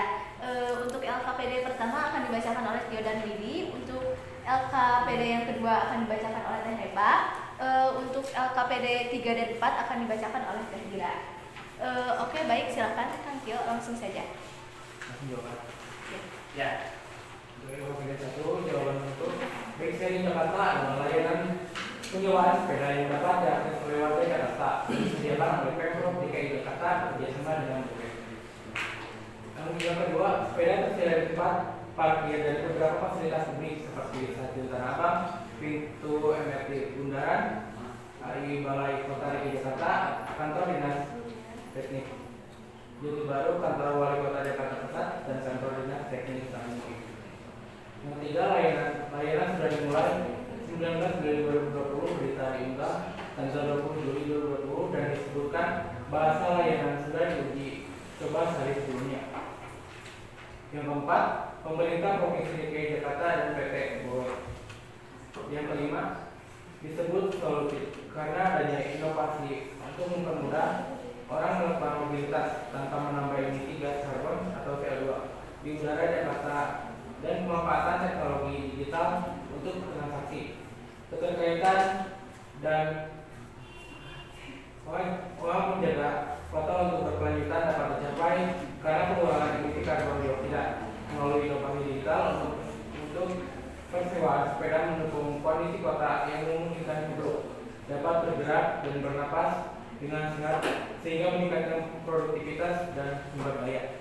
Untuk LKPD pertama akan dibacakan oleh Tio dan Lidi. Untuk LKPD yang kedua akan dibacakan oleh Teh Hepa. Untuk LKPD 3 dan 4 akan dibacakan oleh Teh Gira. Oke, baik, silakan Kang Tio, langsung saja. Ya. Dari LKPD 1, jawaban untuk baik sharing Jakarta adalah layanan penyewaan sepeda yang dapat diakses oleh warga Jakarta disediakan oleh Pemprov DKI Jakarta bekerjasama dengan BPPT. Yang kedua, sepeda tersedia di tempat parkir dari beberapa fasilitas publik seperti stasiun Tanah Abang, pintu MRT Bundaran, Balai Kota DKI Jakarta, kantor dinas teknik Jati Baru, kantor Wali Kota Jakarta Pusat, dan kantor dinas teknik Tanjung. Yang ketiga, layanan sudah dimulai 19 Juli 2020 berita diunggah tanggal 20 Juli 2020 dan disebutkan bahasa layanan sudah diuji coba sehari sebelumnya. Yang keempat, pemerintah Provinsi DKI Jakarta dan PT Boy. Yang kelima, disebut solutif karena adanya inovasi untuk mempermudah orang melakukan mobilitas tanpa menambah emisi gas karbon atau CO2 di udara Jakarta dan pemanfaatan teknologi digital untuk transaksi. Keterkaitan dan menjaga kota untuk berkelanjutan dapat dicapai karena pengurangan emisi karbon dioksida melalui inovasi digital untuk persewaan sepeda mendukung kondisi kota yang memungkinkan untuk dapat bergerak dan bernapas dengan sehat sehingga meningkatkan produktivitas dan sumber daya.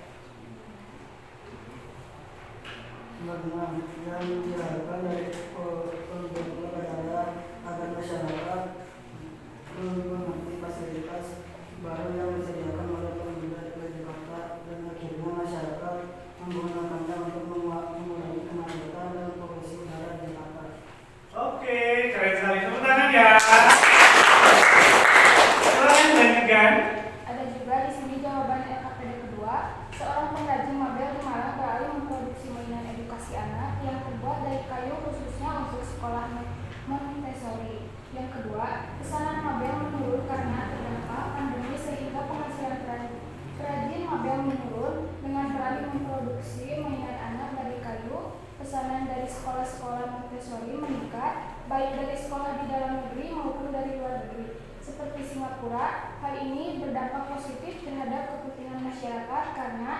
Teman-teman yang diharapkan dari pembentukan adalah agar masyarakat mengerti fasilitas baru yang disediakan oleh pemerintah DKI Jakarta dan akhirnya masyarakat menggunakannya untuk mengurangi kemacetan dan polusi udara di Jakarta. Oke, keren sekali, tepuk tangan ya. Silakan lanjutkan. Ada juga di sini jawaban LKPD kedua. Seorang pengrajin mebel di Malang beralih memproduksi mainan edukasi anak yang terbuat dari kayu khususnya untuk sekolah Montessori. Yang kedua, pesanan mebel menurun karena terdampak pandemi sehingga penghasilan perajin mebel menurun. Dengan beralih memproduksi mainan anak dari kayu, pesanan dari sekolah-sekolah Montessori meningkat, baik dari sekolah di dalam negeri maupun dari luar negeri. Seperti Singapura, hal ini berdampak positif terhadap kepentingan masyarakat karena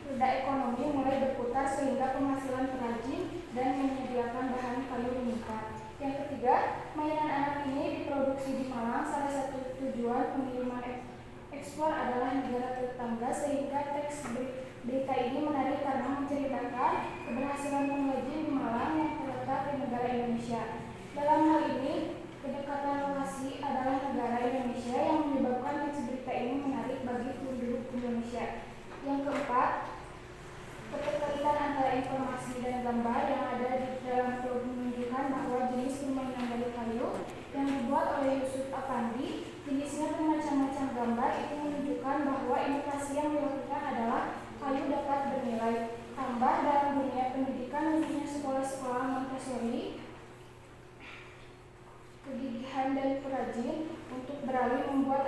roda ekonomi mulai berputar sehingga penghasilan perajin dan menyediakan bahan kayu meningkat. Yang ketiga, mainan anak ini diproduksi di Malang. Salah satu tujuan pengiriman ekspor adalah negara tetangga sehingga teks berita ini menarik karena menceritakan keberhasilan pengrajin di Malang yang terletak di negara Indonesia. Dalam hal ini, kedekatan lokasi adalah negara Indonesia yang menyebabkan teks berita ini menarik bagi penduduk Indonesia. Yang keempat, keterkaitan antara informasi dan gambar yang ada di dalam vlog menunjukkan bahwa jenis permainan dari kayu yang dibuat oleh Yusuf Apandi, jenisnya bermacam-macam gambar, itu menunjukkan bahwa inovasi yang dilakukan adalah kayu dapat bernilai tambah dalam dunia pendidikan khususnya sekolah-sekolah Montessori. Kegigihan dari perajin untuk beralih membuat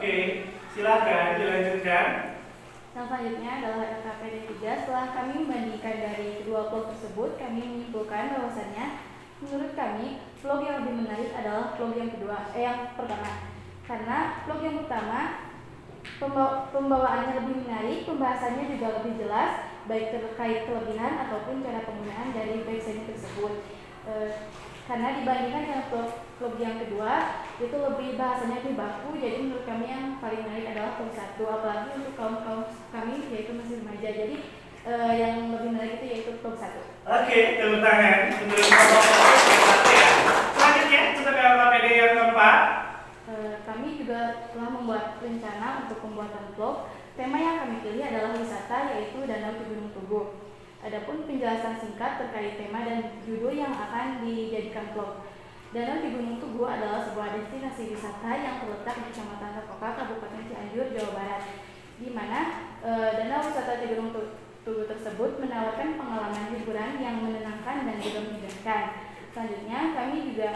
Oke, silakan dilanjutkan. Yang selanjutnya adalah LKPD 3. Setelah kami membandingkan dari kedua vlog tersebut, kami menyimpulkan bahwasannya menurut kami vlog yang lebih menarik adalah vlog yang pertama. Karena vlog yang pertama pembawaannya lebih menarik, pembahasannya juga lebih jelas, baik terkait kelebihan ataupun cara penggunaan dari website tersebut. Karena dibandingkan dengan vlog yang kedua itu bahasanya lebih baku, jadi menurut kami yang paling menarik adalah vlog 1, apalagi untuk kaum kami yaitu masih remaja. Jadi yang lebih menarik itu yaitu vlog 1. Oke, tepuk tangan untuk vlog 1 ya. Selanjutnya untuk LKPD yang keempat. Kami juga telah membuat rencana untuk pembuatan vlog. Tema yang kami pilih adalah wisata, yaitu Danau di Gunung Tugu. Adapun penjelasan singkat terkait tema dan judul yang akan dijadikan vlog. Danau di Gunung Tugu adalah sebuah destinasi wisata yang terletak di Kecamatan Tepoka, Kabupaten Cianjur, Jawa Barat, di mana danau wisata di Gunung Tugu tersebut menawarkan pengalaman hiburan yang menenangkan dan juga menyegarkan. Selanjutnya, kami juga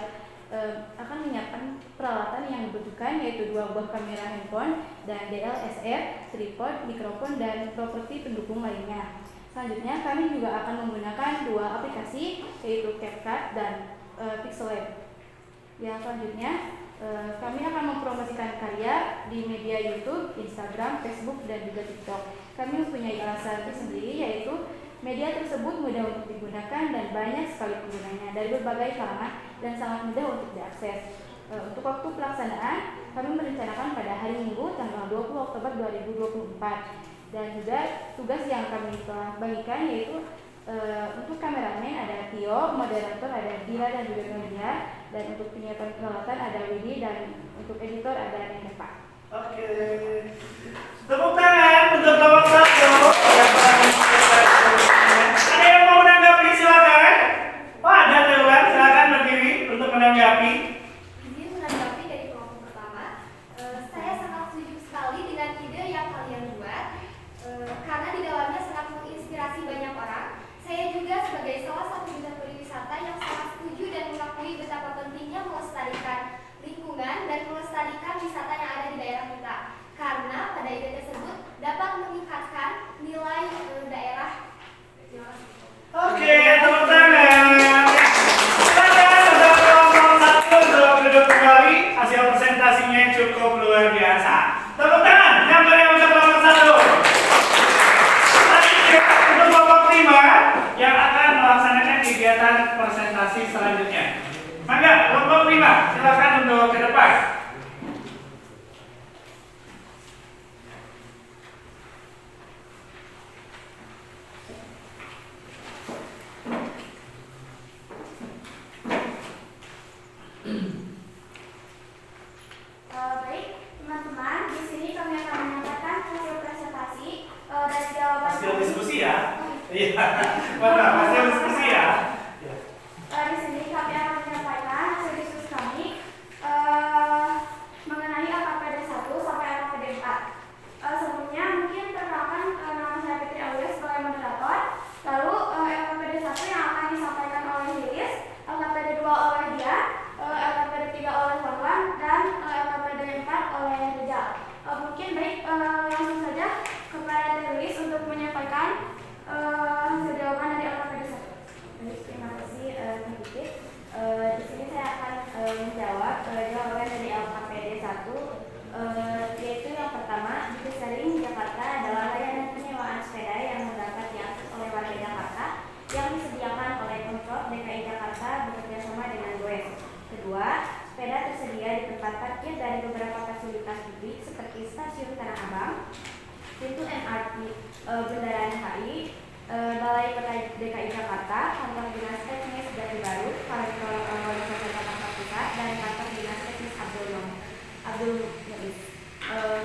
akan menyiapkan peralatan yang dibutuhkan, yaitu 2 buah kamera handphone dan DSLR, tripod, mikrofon, dan properti pendukung lainnya. Selanjutnya, kami juga akan menggunakan 2 aplikasi, yaitu CapCut dan Pixelab. Yang selanjutnya, kami akan mempromosikan karya di media YouTube, Instagram, Facebook, dan juga TikTok. Kami mempunyai alasan tersendiri, yaitu media tersebut mudah untuk digunakan dan banyak sekali penggunanya dari berbagai kalangan dan sangat mudah untuk diakses. Untuk waktu pelaksanaan, kami merencanakan pada hari Minggu tanggal 20 Oktober 2024. Dan juga tugas yang kami telah bagikan yaitu untuk kameramen ada Tio, moderator ada Dila dan juga Media, dan untuk penyiapan peralatan ada Widi, dan untuk editor ada Nendepa. Oke, tepuk tangan untuk nomor 1. Ada yang mau menanggapi, silakan. Ada teman, silakan berdiri untuk menanggapi. Izin menanggapi dari kelompok pertama. Saya sangat setuju sekali dengan ide yang kalian buat, karena di dalamnya sangat menginspirasi banyak orang. Saya juga sebagai salah satu bidang pariwisata yang sangat setuju dan mengakui betapa pentingnya melestarikan lingkungan dan melestarikan wisata yang ada di daerah kita. Karena pada ide tersebut dapat meningkatkan nilai daerah. Oke, tepuk tangan. Silakan untuk kelompok 1 untuk duduk kembali. Hasil presentasinya cukup luar biasa. Tepuk tangan yang beri untuk kelompok 1. Untuk kelompok 5 yang akan melaksanakan kegiatan presentasi selanjutnya. Maka kelompok 5 silakan untuk ke depan. Baik, teman-teman, di sini kami akan menyampaikan hasil presentasi dari jawaban. Hasil diskusi ya? Iya, mana hasil diskusi ya? Di sini kami akan menyampaikan hasil diskusi kami mengenai LKPD 1 sampai LKPD 4. Sebelumnya mungkin perkenalkan nama saya Fitri Aulia sebagai moderator. Lalu LKPD 1 yang akan disampaikan oleh Lilis, LKPD 2 oleh Dia, LKPD 3 oleh Warwan, dan LKPD 4 oleh Rizal. Mungkin baik langsung saja kepada Lilis untuk menyampaikan hasil jawaban dari LKPD 1. Baik, terima kasih Kak Putih. Di sini saya akan menjawab jawaban dari LKPD 1, yaitu yang pertama, di Sering Jakarta adalah layanan penyewaan sepeda yang dapat diakses oleh warga Jakarta yang disediakan oleh Pemprov DKI Jakarta bekerjasama dengan Goes. Kedua, sepeda tersedia di tempat parkir dari beberapa fasilitas publik seperti Stasiun Tanah Abang, pintu MRT Bundaran HI, Balai Kota DKI Jakarta, kantor dinas teknis Jati Baru, kantor Wali Kota Jakarta Pusat, dan kantor dinas teknis Abdul Muiz.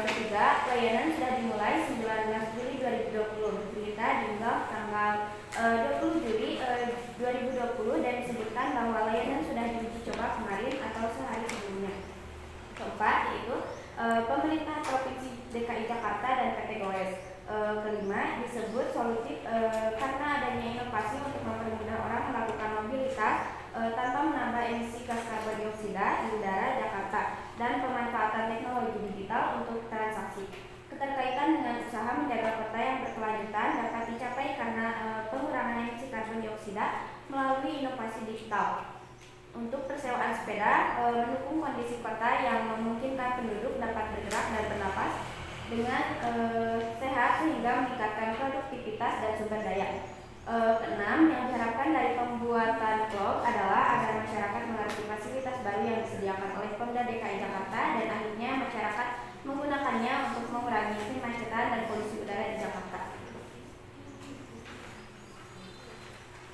Ketiga, layanan sudah dimulai 19 Juli 2020. Berita diunggah tanggal 20 Juli 2020 dan disebutkan bahwa layanan sudah diuji coba kemarin atau sehari sebelumnya. Keempat, yaitu pemerintah Provinsi DKI Jakarta dan PT Goes. Kelima, disebut solutif karena adanya inovasi untuk mempermudah orang melakukan mobilitas tanpa menambah emisi gas karbon dioksida di udara Jakarta, dan pemanfaatan teknologi digital untuk kendaraan sepeda mendukung kondisi kota yang memungkinkan penduduk dapat bergerak dan bernapas dengan sehat sehingga meningkatkan produktivitas dan sumber daya. Keenam, yang diharapkan dari pembuatan vlog adalah agar masyarakat mengerti fasilitas baru yang disediakan oleh Pemda DKI Jakarta dan akhirnya masyarakat menggunakannya untuk mengurangi kemacetan dan polusi udara di Jakarta.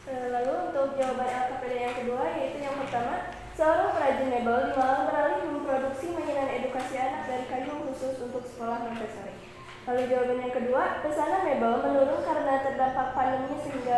Lalu untuk jawaban LKPD yang kedua, yaitu yang pertama, seorang perajin mebel di Malang beralih memproduksi mainan edukasi anak dari kayu khusus untuk sekolah Montessori. Lalu jawaban yang kedua, pesanan mebel menurun karena terdampak pandemi sehingga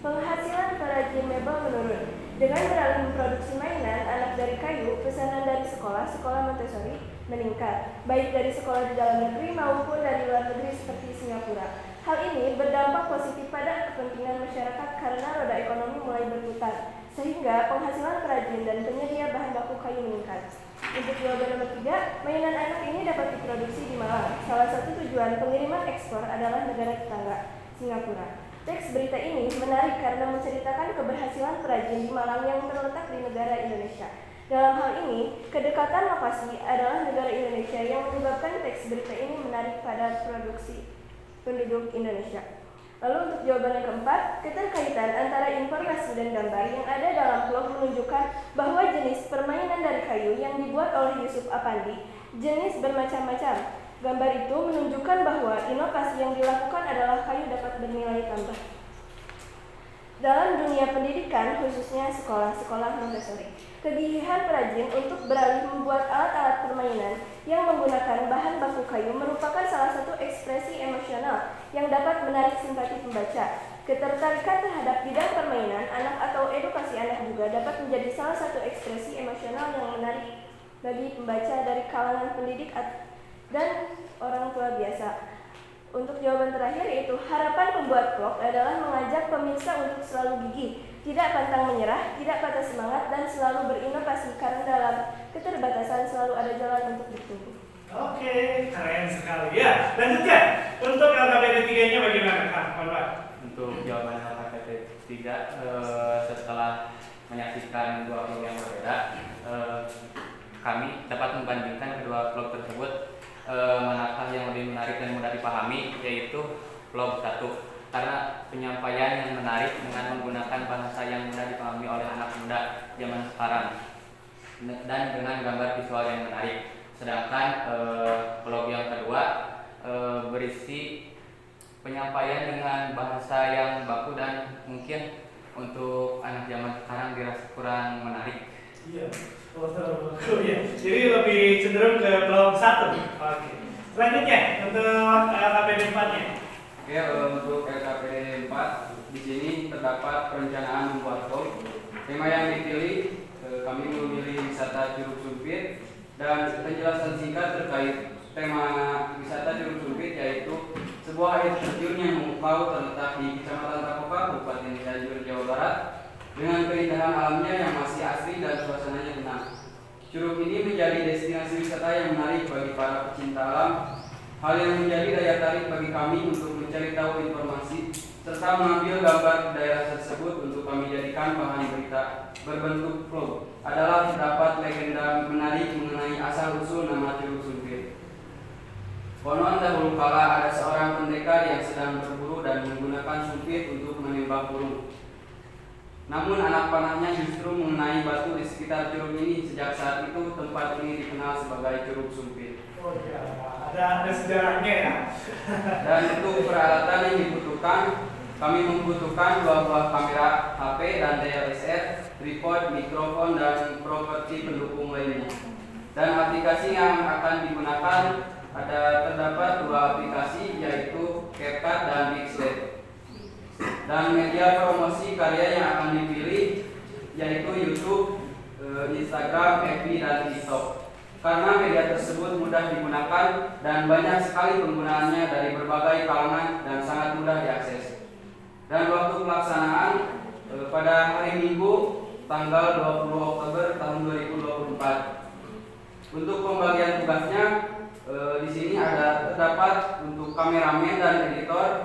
penghasilan perajin mebel menurun. Dengan beralih memproduksi mainan anak dari kayu, pesanan dari sekolah Montessori meningkat, baik dari sekolah di dalam negeri maupun dari luar negeri seperti Singapura. Hal ini berdampak positif pada kepentingan masyarakat karena roda ekonomi mulai berputar, sehingga penghasilan perajin dan penyedia bahan baku kayu meningkat. Untuk jawaban nomor 3, mainan anak ini dapat diproduksi di Malang. Salah satu tujuan pengiriman ekspor adalah negara tetangga, Singapura. Teks berita ini menarik karena menceritakan keberhasilan perajin di Malang yang terletak di negara Indonesia. Dalam hal ini, kedekatan lokasi adalah negara Indonesia yang menyebabkan teks berita ini menarik pada produksi penduduk Indonesia. Lalu untuk jawaban yang keempat, keterkaitan antara informasi dan gambar yang ada dalam vlog menunjukkan bahwa jenis permainan dari kayu yang dibuat oleh Yusuf Apandi jenis bermacam-macam. Gambar itu menunjukkan bahwa inovasi yang dilakukan adalah kayu dapat bernilai tambah dalam dunia pendidikan, khususnya sekolah-sekolah Montessori. Kegigihan perajin untuk beralih membuat alat-alat permainan yang menggunakan bahan baku kayu merupakan salah satu ekspresi emosional yang dapat menarik simpati pembaca. Ketertarikan terhadap bidang permainan anak atau edukasi anak juga dapat menjadi salah satu ekspresi emosional yang menarik bagi pembaca dari kalangan pendidik dan orang tua biasa. Untuk jawaban terakhir yaitu harapan pembuat vlog adalah mengajak pemirsa untuk selalu gigih, tidak pantang menyerah, tidak patah semangat, dan selalu berinovasi karena dalam keterbatasan selalu ada jalan untuk bertumbuh. Oke, keren sekali ya. Lanjutkan, untuk LKPD 3-nya bagaimana Kak? Untuk jawaban LKPD 3 setelah menyaksikan dua vlog yang berbeda, kami dapat membandingkan kedua vlog tersebut manakah yang lebih menarik dan mudah dipahami, yaitu vlog 1 karena penyampaian yang menarik dengan menggunakan bahasa yang mudah dipahami oleh anak muda zaman sekarang dan dengan gambar visual yang menarik. Sedangkan vlog yang kedua berisi penyampaian dengan bahasa yang baku dan mungkin untuk anak zaman sekarang dirasa kurang menarik. Iya. Ya. Jadi lebih cenderung ke vlog 1. Oke. Selanjutnya untuk LKPD 4-nya. Oke, untuk LKPD 4 di sini terdapat perencanaan membuat vlog. Tema yang dipilih kami memilih wisata Curug Sumpit dan penjelasan singkat terkait tema wisata Curug Sumpit yaitu sebuah air terjun yang memukau terletak di Kecamatan Takoka, Kabupaten Cianjur, Jawa Barat, dengan keindahan alamnya yang masih asri dan suasananya tenang. Curug ini menjadi destinasi wisata yang menarik bagi para pecinta alam, hal yang menjadi daya tarik bagi kami untuk mencari tahu informasi serta mengambil gambar daerah tersebut untuk kami jadikan bahan berita berbentuk vlog. Adalah terdapat legenda menarik mengenai asal-usul nama Curug Sumpit. Konon dahulu kala ada seorang pendekar yang sedang berburu dan menggunakan sumpit untuk menembak burung. Namun anak panahnya justru mengenai batu di sekitar curug ini. Sejak saat itu tempat ini dikenal sebagai Curug Sumpit. Oh ya, ada sejarahnya ya. Dan untuk peralatan yang dibutuhkan, kami membutuhkan 2 buah kamera HP dan DSLR, tripod, mikrofon, dan properti pendukung lainnya. Dan aplikasi yang akan digunakan terdapat 2 aplikasi yaitu CapCut dan Mixler. Dan media promosi karya yang akan dipilih yaitu YouTube, Instagram, FB, dan TikTok. Karena media tersebut mudah digunakan dan banyak sekali penggunaannya dari berbagai kalangan dan sangat mudah diakses. Dan waktu pelaksanaan pada hari Minggu tanggal 20 Oktober tahun 2024. Untuk pembagian tugasnya di sini terdapat untuk kameramen dan editor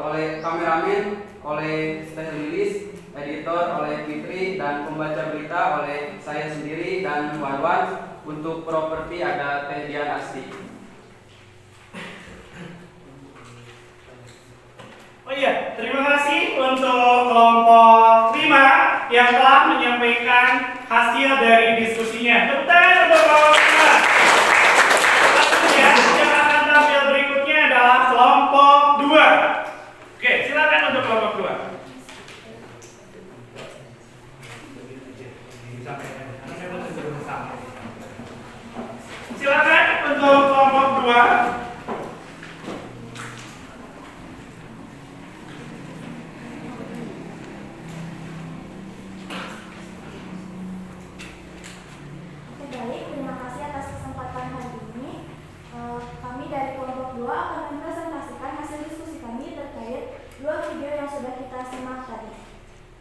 oleh kameramen oleh Teh Lilis, editor oleh Fitri, dan pembaca berita oleh saya sendiri dan Warwan. Untuk properti ada Teh Dian Asti. Oh iya, terima kasih untuk kelompok 5 yang telah menyampaikan hasil dari diskusinya. Tepuk tangan untuk kelompok 5. Selanjutnya, yang akan tampil berikutnya adalah kelompok 2. Oke, silakan untuk kelompok 2. Silakan untuk kelompok 2. Baik, terima kasih atas kesempatan hari ini. Kami dari kelompok 2 akan mempresentasikan hasil diskusi kami terkait 2 video yang sudah kita simak tadi.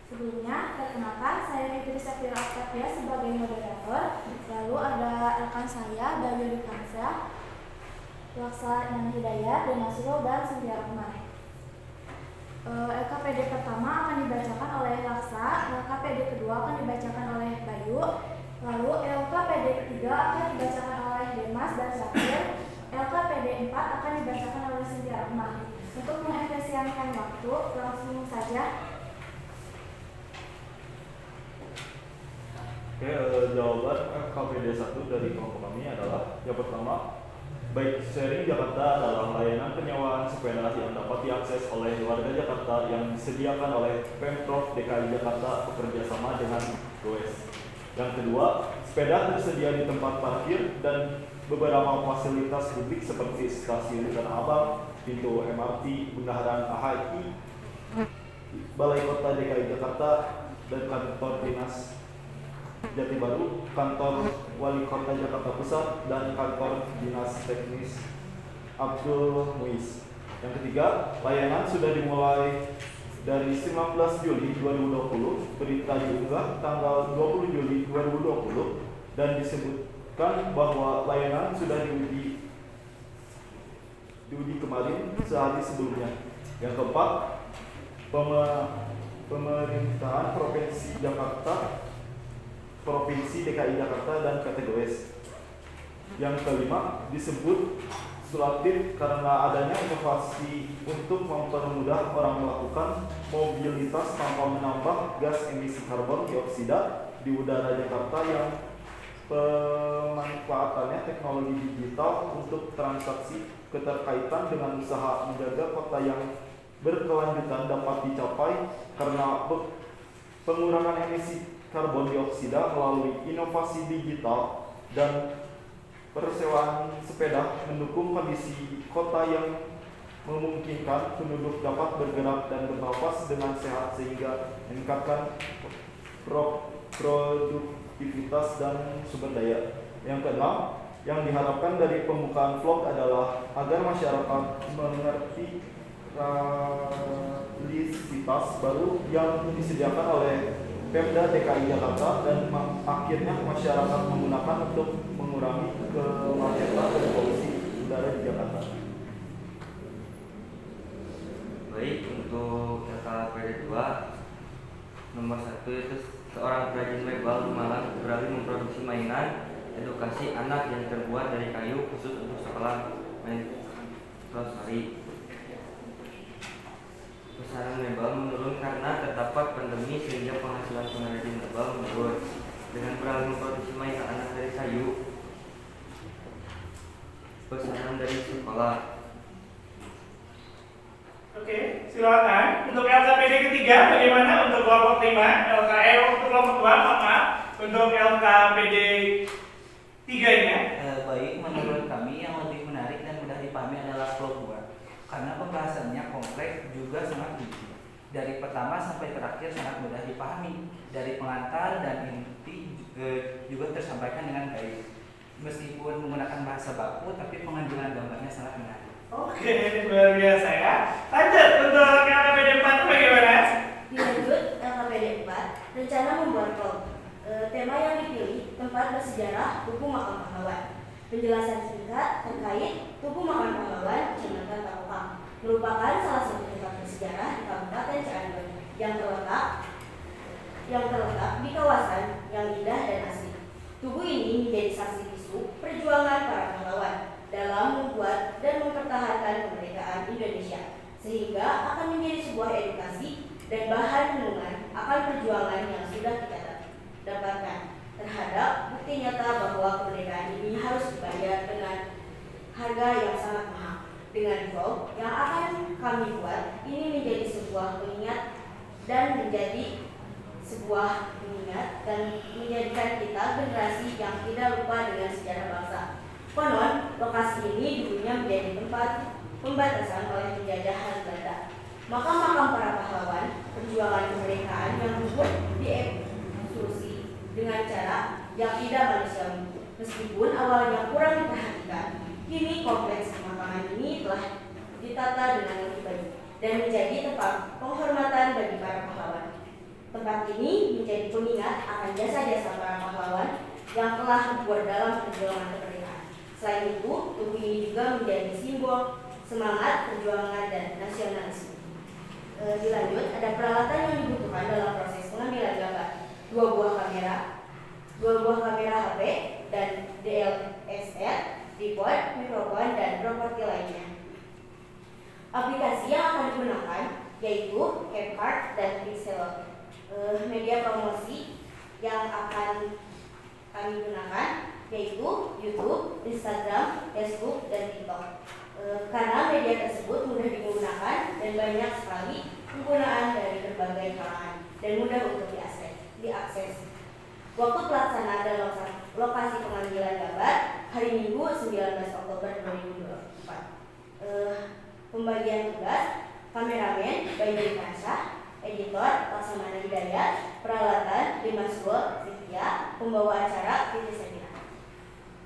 Sebelumnya, perkenalkan saya Fitri Safira Octavia sebagai moderator. Lalu ada rekan saya Bayu Dikansa, Laksa Nana Hidayat, Denasro, dan Sintia Rahman. LKPD pertama akan dibacakan oleh Laksa, LKPD kedua akan dibacakan oleh Bayu, lalu LKPD ketiga akan dibacakan oleh Demas dan Syakir, LKPD 4 akan dibacakan oleh Sintia Rahman. Untuk mengefisienkan waktu, langsung saja. Oke, jawaban LKPD 1 dari kelompok kami adalah yang pertama, Bike Sharing Jakarta adalah layanan penyewaan sepeda yang dapat diakses oleh warga Jakarta yang disediakan oleh Pemprov DKI Jakarta bekerjasama dengan Goes. Yang kedua, sepeda tersedia di tempat parkir dan beberapa fasilitas publik seperti stasiun Tanah Abang, pintu MRT, Bundaran HI, Balai Kota DKI Jakarta, dan kantor dinas Jati Baru, kantor Wali Kota Jakarta Pusat, dan kantor dinas teknis Abdul Muiz. Yang ketiga, layanan sudah dimulai dari 19 Juli 2020, berita diunggah tanggal 20 Juli 2020, dan disebutkan bahwa layanan sudah diuji kemarin sehari sebelumnya. Yang keempat, pemerintahan Provinsi Jakarta, Provinsi DKI Jakarta, dan PT Goes. Yang kelima, disebut sulatif karena adanya inovasi untuk mempermudah orang melakukan mobilitas tanpa menambah gas emisi karbon dioksida di udara Jakarta, yang pemanfaatannya teknologi digital untuk transaksi keterkaitan dengan usaha menjaga kota yang berkelanjutan dapat dicapai karena pengurangan emisi karbon dioksida melalui inovasi digital dan persewaan sepeda, mendukung kondisi kota yang memungkinkan penduduk dapat bergerak dan bernafas dengan sehat sehingga meningkatkan produktivitas dan sumber daya. Yang keenam, yang diharapkan dari pembukaan vlog adalah agar masyarakat mengerti fasilitas baru yang disediakan oleh Pemda DKI Jakarta dan akhirnya masyarakat menggunakan untuk mengurangi kemacetan dan polusi udara di Jakarta. Baik, untuk LKPD 2 nomor 1 itu seorang perajin mebel di Malang beralih memproduksi mainan edukasi anak yang terbuat dari kayu khusus untuk sekolah Mentosari. Pesanan mebel menurun karena terdapat pandemi sehingga penghasilan pengrajin mebel menurun. Dengan beralih memproduksi mainan anak dari kayu, pesanan dari sekolah. Oke, silakan. Untuk LKPD ketiga bagaimana untuk kelompok 5? untuk kelompok 2, maaf. Untuk LKPD 3-nya. Baik, menurut kami yang lebih menarik dan mudah dipahami adalah kelompok 2. Karena pembahasannya kompleks juga sangat tinggi. Dari pertama sampai terakhir sangat mudah dipahami. Dari pengantar dan inti juga tersampaikan dengan baik. Meskipun menggunakan bahasa baku, tapi pengambilan gambarnya sangat menarik. Oke, luar biasa ya. Lanjut untuk LKPD 4 bagaimana? Dilanjut LKPD 4, rencana membuat vlog. Tema yang dipilih tempat bersejarah Tugu Makam Pahlawan. Penjelasan singkat terkait Tugu Makam Pahlawan Kecamatan Tapukang merupakan salah satu tempat bersejarah di Kabupaten Cianjur yang terletak yang terletak di kawasan yang indah dan asri. Tugu ini menjadi saksi bisu perjuangan para pahlawan dalam membuat dan mempertahankan kemerdekaan Indonesia, sehingga akan menjadi sebuah edukasi dan bahan renungan akan perjuangan yang sudah kita dapatkan terhadap bukti nyata bahwa kemerdekaan ini harus dibayar dengan harga yang sangat mahal. Dengan vlog yang akan kami buat, ini menjadi sebuah pengingat dan menjadikan menjadikan kita generasi yang tidak lupa dengan sejarah bangsa. Konon, lokasi ini dulunya menjadi tempat pembatasan oleh penjajahan Belanda. Makam-makam para pahlawan perjuangan kemerdekaan yang dibuat dieksekusi dengan cara yang tidak manusiawi. Meskipun awalnya kurang diperhatikan, kini kompleks pemakaman ini telah ditata dengan lebih baik dan menjadi tempat penghormatan bagi para pahlawan. Tempat ini menjadi pengingat akan jasa-jasa para pahlawan yang telah berjuang dalam perjuangan kemerdekaan. Selain itu, tugu ini juga menjadi simbol semangat perjuangan dan nasionalisme. Dilanjut, ada peralatan yang dibutuhkan dalam proses pengambilan gambar: 2 buah kamera HP dan DSLR, tripod, mikrofon, dan properti lainnya. Aplikasi yang akan digunakan yaitu CapCut dan Pixel. Media promosi yang akan kami gunakan yaitu YouTube, Instagram, Facebook, dan TikTok. Karena media tersebut mudah digunakan dan banyak sekali penggunaan dari berbagai kalangan dan mudah untuk diakses. Waktu pelaksanaan dan lokasi pengambilan gambar hari Minggu 19 Oktober 2024. Pembagian tugas: kameramen Bayu Kansa, editor Laksamana Hidayat, peralatan Dimas Gold, Cynthia, pembawa acara Titi Semina.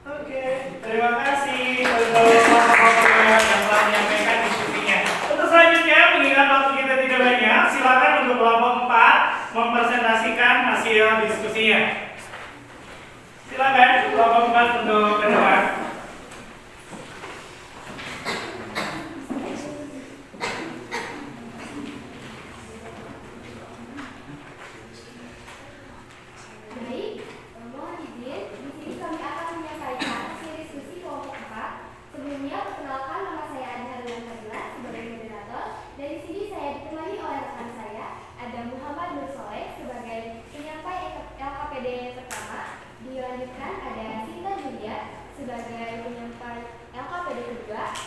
Oke, terima kasih untuk yang telah menyampaikan diskusinya. Untuk selanjutnya, mengingat waktu kita tidak banyak, silakan untuk kelompok 4 mempresentasikan hasil diskusinya. Silakan kelompok 4 untuk ke depan.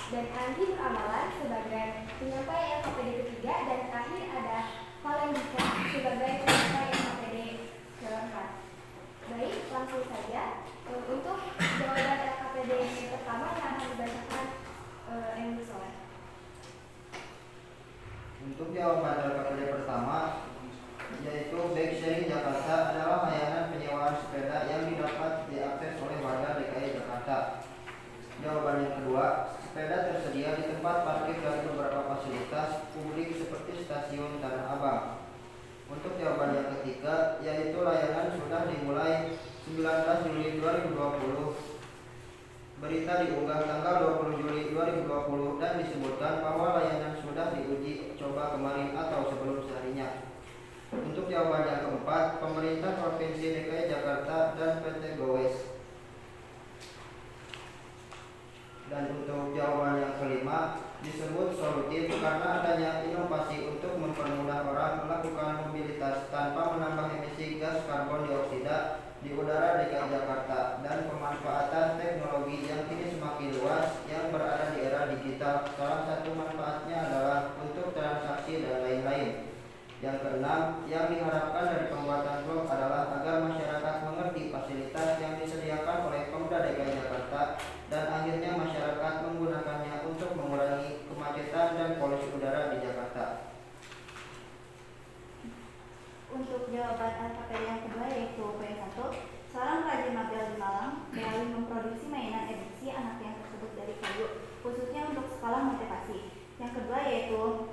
Dan Andi Beramalan sebagai penyampai LKPD ketiga, dan terakhir ada Valendika sebagai penyampai LKPD keempat. Baik, langsung saja untuk jawaban LKPD pertama yang akan dibacakan Andi Soleh. Untuk jawaban LKPD pertama, yaitu Bike Sharing Jakarta adalah layanan penyewaan sepeda yang didapat diakses oleh warga DKI Jakarta. Jawaban yang kedua, sepeda tersedia di tempat parkir dari beberapa fasilitas publik seperti stasiun Tanah Abang. Untuk jawaban yang ketiga, yaitu layanan sudah dimulai 19 Juli 2020. Berita diunggah tanggal 20 Juli 2020 dan disebutkan bahwa layanan sudah diuji coba kemarin atau sebelum seharinya. Untuk jawaban yang keempat, pemerintah Provinsi DKI Jakarta dan PT Gowes. Dan untuk jawaban yang kelima, disebut solutif karena adanya inovasi untuk mempermudah orang melakukan mobilitas tanpa menambah emisi gas karbon dioksida di udara DKI Jakarta, dan pemanfaatan teknologi yang kini semakin luas yang berada di era digital. Salah satu manfaatnya adalah untuk transaksi dan lain-lain. Yang keenam, yang diharapkan dari pembuatan vlog adalah agar masyarakat mengerti fasilitas yang disediakan oleh Pemda DKI Jakarta, dan akhirnya masyarakat menggunakannya untuk mengurangi kemacetan dan polusi udara di Jakarta. Untuk jawaban LKPD yang kedua yaitu P1, seorang perajin mebel di Malang beralih memproduksi mainan eduksi anak yang tersebut dari kayu, khususnya untuk sekolah motivasi. Yang kedua yaitu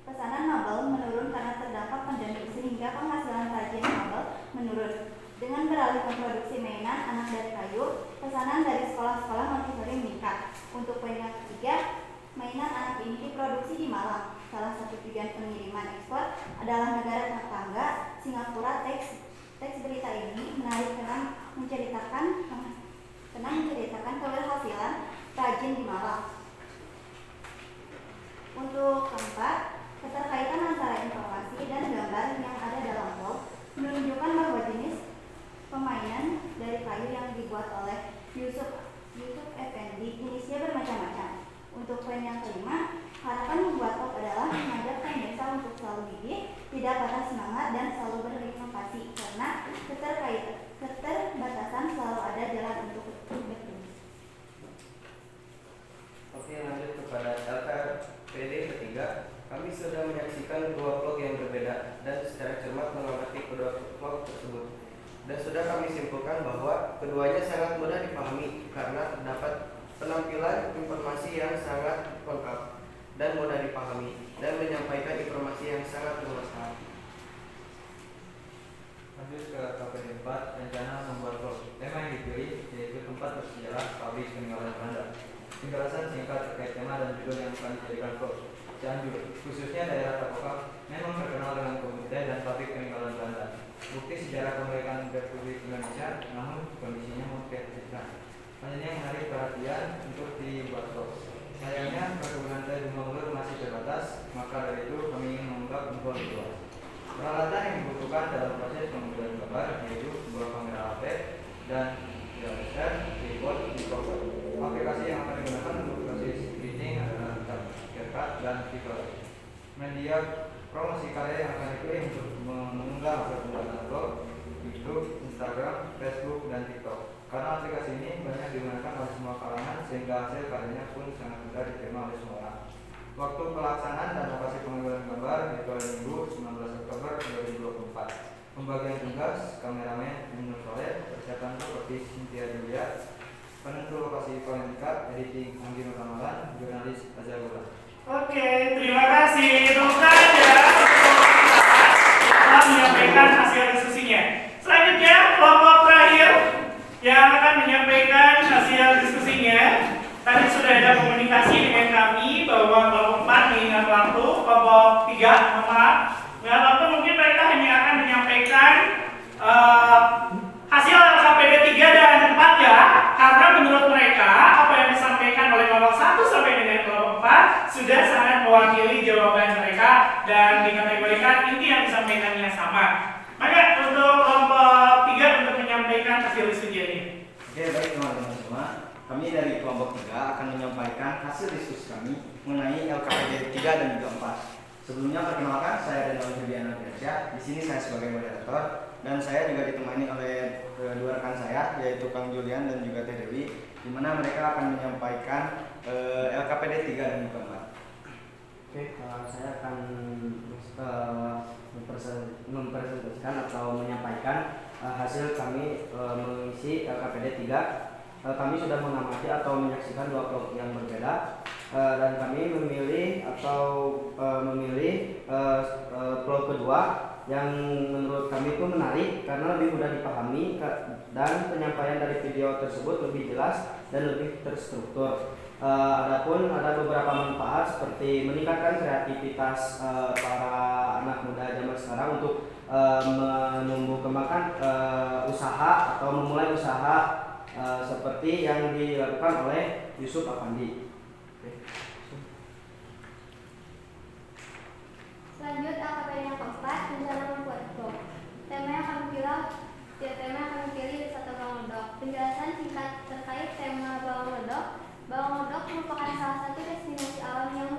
pesanan mebel menurun karena terdampak pandemi, sehingga penghasilan perajin mebel menurun. Dengan beralih memproduksi mainan anak dari kayu, pesanan dari sekolah-sekolah Montessori meningkat. Untuk poin yang ketiga, mainan anak ini diproduksi di Malang. Salah satu tujuan pengiriman ekspor adalah negara tetangga Singapura. Teks berita ini menarik karena menceritakan keberhasilan perajin di Malang. Untuk keempat, keterkaitan antara informasi dan gambar yang ada dalam blog menunjukkan bahwa jenis permainan dari kayu yang dibuat oleh Yusuf Effendi jenisnya bermacam-macam. Untuk poin yang kelima, harapan membuat blog adalah mengajak desa untuk selalu gigih, tidak patah semangat, dan selalu berinovasi karena keterbatasan selalu ada jalan untuk bertulis. Oke, lanjut kepada LKPD ketiga. Kami sudah menyaksikan dua vlog yang berbeda dan secara cermat mengamati kedua vlog tersebut. Dan sudah kami simpulkan bahwa keduanya sangat mudah dipahami karena terdapat penampilan informasi yang sangat lengkap dan mudah dipahami dan menyampaikan informasi yang sangat bermanfaat. Lanjut ke KPD 4, rencana membuat vlog. Tema yang dipilih yaitu tempat bersejarah pabrik peninggalan Belanda. Penjelasan singkat terkait tema dan judul yang akan dijadikan vlog. Cianjur, khususnya daerah Tapoka, memang terkenal dengan kaum muda dan pabrik peninggalan Belanda. Bukti sejarah kemerdekaan Republik Indonesia, namun kondisinya memprihatinkan. Hanya yang menarik perhatian untuk dibuat vlog. Sayangnya perkebunan teh di Bogor masih terbatas, maka dari itu kami ingin membuat info lebih luas. Peralatan yang dibutuhkan dalam proses pengambilan gambar yaitu sebuah kamera HP dan DSLR, tripod, mikrofon. Aplikasi yang akan digunakan untuk proses editing adalah CapCut dan Flickr. Media promosi karya yang akan dipilih untuk mengunggah hasil pembuatan blog, YouTube, Instagram, Facebook, dan TikTok. Karena aplikasi ini banyak digunakan oleh semua kalangan sehingga hasil karyanya pun sangat mudah diterima oleh semua orang. Waktu pelaksanaan dan lokasi pengambilan gambar yaitu hari Minggu 19 Oktober 2024. Pembagian tugas kameramen Ibnu Soleh, persiapan seperti Cynthia Julia, penentu lokasi Valentika, editing Anggi Nuramalan, jurnalis Azagula. Oke, terima kasih. Itu saja telah menyampaikan hasil diskusinya. Selanjutnya kelompok terakhir yang akan menyampaikan hasil diskusinya. Tadi sudah ada komunikasi dengan kami bahwa kelompok 4 mengingat waktu, kelompok 3 mengingat waktu mungkin mereka hanya akan menyampaikan hasil LKPD 3 dan 4 ya, karena menurut mereka apa yang disampaikan oleh kelompok 1 sampai dengan kelompok 4 sudah sangat mewakili jawaban mereka dan dikategorikan inti yang disampaikannya sama. Maka untuk kelompok 3 untuk menyampaikan hasil diskusi ini. Oke, baik teman-teman semua. Kami dari kelompok 3 akan menyampaikan hasil diskusi kami mengenai LKPD 3 dan juga 4. Sebelumnya perkenalkan, saya Daniel Febiana Firdausya. Di sini saya sebagai moderator dan saya juga ditemani oleh dua rekan saya yaitu Kang Julian dan juga Teh Dewi, di mana mereka akan menyampaikan LKPD 3 dan juga 4. Oke, saya akan mempresentasikan atau menyampaikan hasil kami mengisi LKPD 3. Kami sudah mengamati atau menyaksikan dua vlog yang berbeda dan kami memilih vlog kedua yang menurut kami itu menarik karena lebih mudah dipahami dan penyampaian dari video tersebut lebih jelas dan lebih terstruktur. Adapun ada beberapa manfaat seperti meningkatkan kreativitas para anak muda zaman sekarang untuk menumbuh kembangkan usaha atau memulai usaha seperti yang dilakukan oleh Yusuf Effendi. Lanjut LKPD yang keempat, rencana membuat vlog. Tema yang kami pilih wisata Bawang Ledok. Penjelasan singkat terkait tema Bawang Ledok. Bawang Ledok merupakan salah satu destinasi alam yang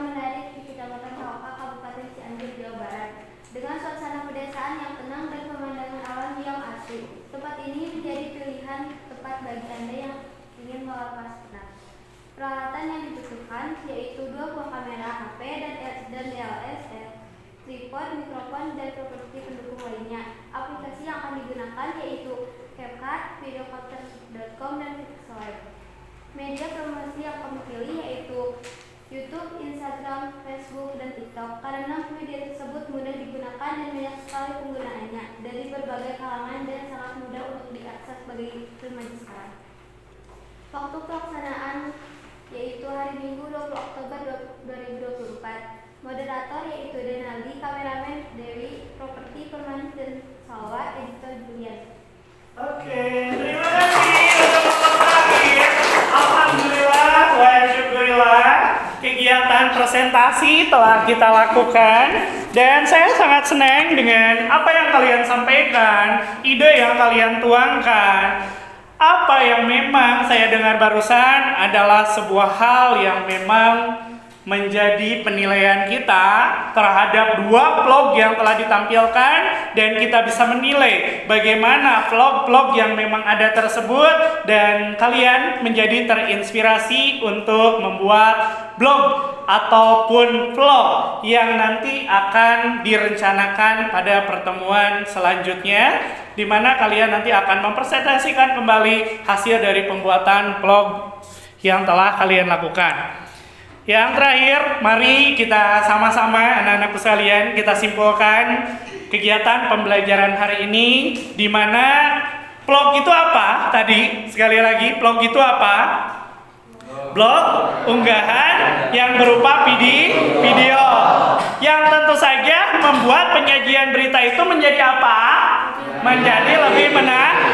menarik di Kecamatan Tapoka, Kabupaten Cianjur, Jawa Barat. Dengan suasana pedesaan yang tenang dan pemandangan alam yang asri, tempat ini menjadi pilihan tepat bagi Anda yang ingin melepas penat. Peralatan yang dibutuhkan yaitu 2 buah kamera HP dan DSLR, tripod, mikrofon, dan properti pendukung lainnya. Aplikasi yang akan digunakan yaitu CapCut, videocopter.com, dan Flickr. Media promosi yang kami pilih yaitu YouTube, Instagram, Facebook, dan TikTok karena media tersebut mudah digunakan dan banyak sekali penggunaannya dari berbagai kalangan dan sangat mudah untuk diakses bagi remaja sekarang. Waktu pelaksanaan yaitu hari Minggu 20 Oktober 2024. Moderator yaitu Denaldi, kameramen Dewi, properti Permani dan Salwa, editor Julian. Oke, terima kasih untuk terakhir. Alhamdulillah wa syukurillah, kegiatan presentasi telah kita lakukan dan saya sangat senang dengan apa yang kalian sampaikan, ide yang kalian tuangkan. Apa yang memang saya dengar barusan adalah sebuah hal yang memang menjadi penilaian kita terhadap dua vlog yang telah ditampilkan, dan kita bisa menilai bagaimana vlog-vlog yang memang ada tersebut, dan kalian menjadi terinspirasi untuk membuat blog ataupun vlog yang nanti akan direncanakan pada pertemuan selanjutnya, di mana kalian nanti akan mempresentasikan kembali hasil dari pembuatan vlog yang telah kalian lakukan. Yang terakhir, mari kita sama-sama anak-anakku sekalian kita simpulkan kegiatan pembelajaran hari ini, di mana vlog itu apa? Tadi sekali lagi, vlog itu apa? Blog unggahan yang berupa video yang tentu saja membuat penyajian berita itu menjadi apa? Menjadi lebih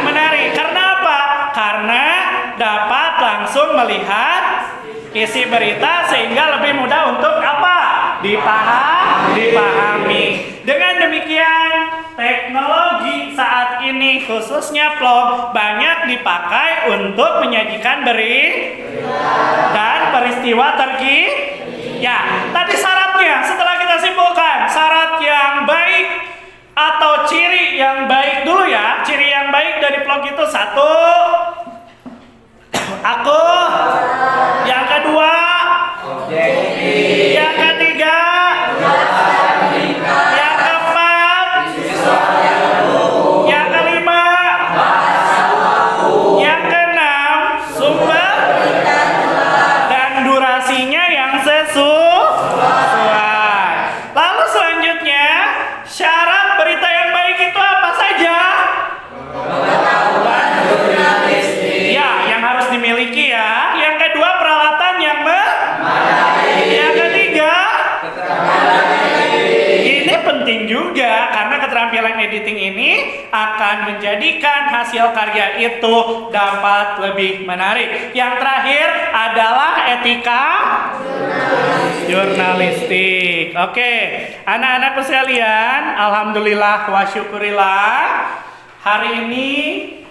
menarik. Karena apa? Karena dapat langsung melihat isi berita sehingga lebih mudah untuk apa? Dipahami. Dengan demikian, teknologi saat ini khususnya vlog banyak dipakai untuk menyajikan berita dan peristiwa terkini. Ya, tadi syaratnya setelah kita simpulkan, syarat yang baik atau ciri yang baik dulu ya. Ciri yang baik dari vlog itu satu, aku. Yang kedua, objektif. Yang ketiga, yang keempat, yang kelima, yang keenam, sumber dan durasinya yang sesuai. Lalu selanjutnya, syarat berita yang baik itu apa saja? Ya, yang harus dimiliki ya. Yang kedua, peralatan yang memadai. Yang ketiga, ini penting juga karena keterampilan editing ini akan menjadikan hasil karya itu dapat lebih menarik. Yang terakhir adalah etika jurnalistik. Oke, anak-anakku sekalian, alhamdulillah wa syukurillah, hari ini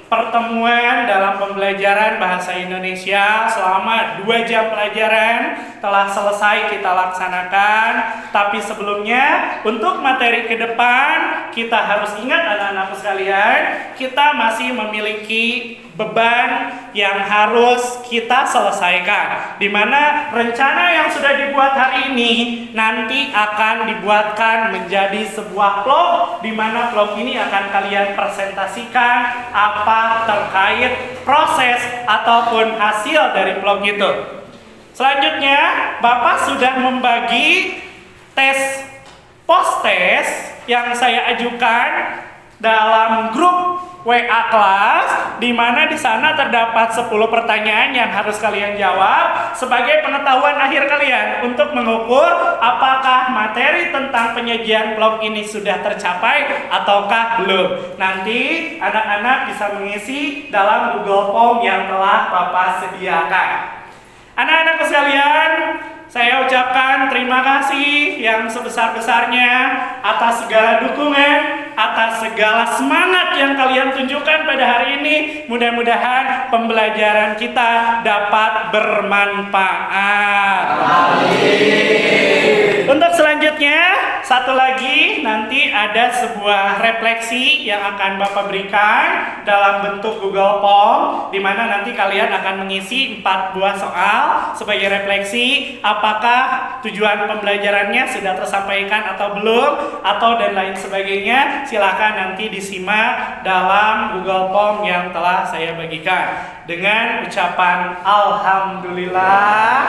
pertemuan dalam pembelajaran bahasa Indonesia selama 2 jam pelajaran telah selesai kita laksanakan. Tapi sebelumnya, untuk materi ke depan, kita harus ingat anak-anakku sekalian, kita masih memiliki beban yang harus kita selesaikan, di mana rencana yang sudah dibuat hari ini nanti akan dibuatkan menjadi sebuah vlog, di mana vlog ini akan kalian presentasikan apa terkait proses ataupun hasil dari vlog itu. Selanjutnya, Bapak sudah membagi tes post-tes yang saya ajukan dalam grup WA kelas, di mana di sana terdapat 10 pertanyaan yang harus kalian jawab sebagai pengetahuan akhir kalian untuk mengukur apakah materi tentang penyajian vlog ini sudah tercapai ataukah belum. Nanti anak-anak bisa mengisi dalam Google Form yang telah Bapak sediakan. Anak-anakku sekalian, saya ucapkan terima kasih yang sebesar-besarnya atas segala dukungan, atas segala semangat yang kalian tunjukkan pada hari ini. Mudah-mudahan pembelajaran kita dapat bermanfaat. Amin. Untuk selanjutnya, satu lagi, nanti ada sebuah refleksi yang akan Bapak berikan dalam bentuk Google Form, di mana nanti kalian akan mengisi 4 buah soal sebagai refleksi. Apakah tujuan pembelajarannya sudah tersampaikan atau belum, atau dan lain sebagainya. Silakan nanti disimak dalam Google Form yang telah saya bagikan. Dengan ucapan alhamdulillah,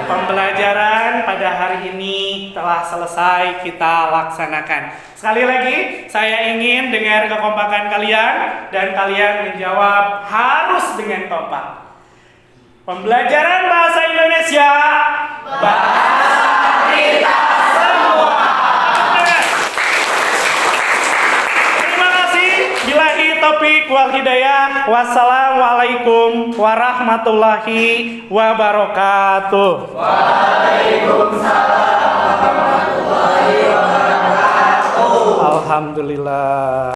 pembelajaran pada hari ini telah selesai kita laksanakan. Sekali lagi, saya ingin dengar kekompakan kalian dan kalian menjawab harus dengan kompak. Pembelajaran bahasa Indonesia, bahasa kita semua. taufik wal hidayah. Wassalamualaikum warahmatullahi wabarakatuh. Waalaikumsalam warahmatullahi wabarakatuh. Alhamdulillah.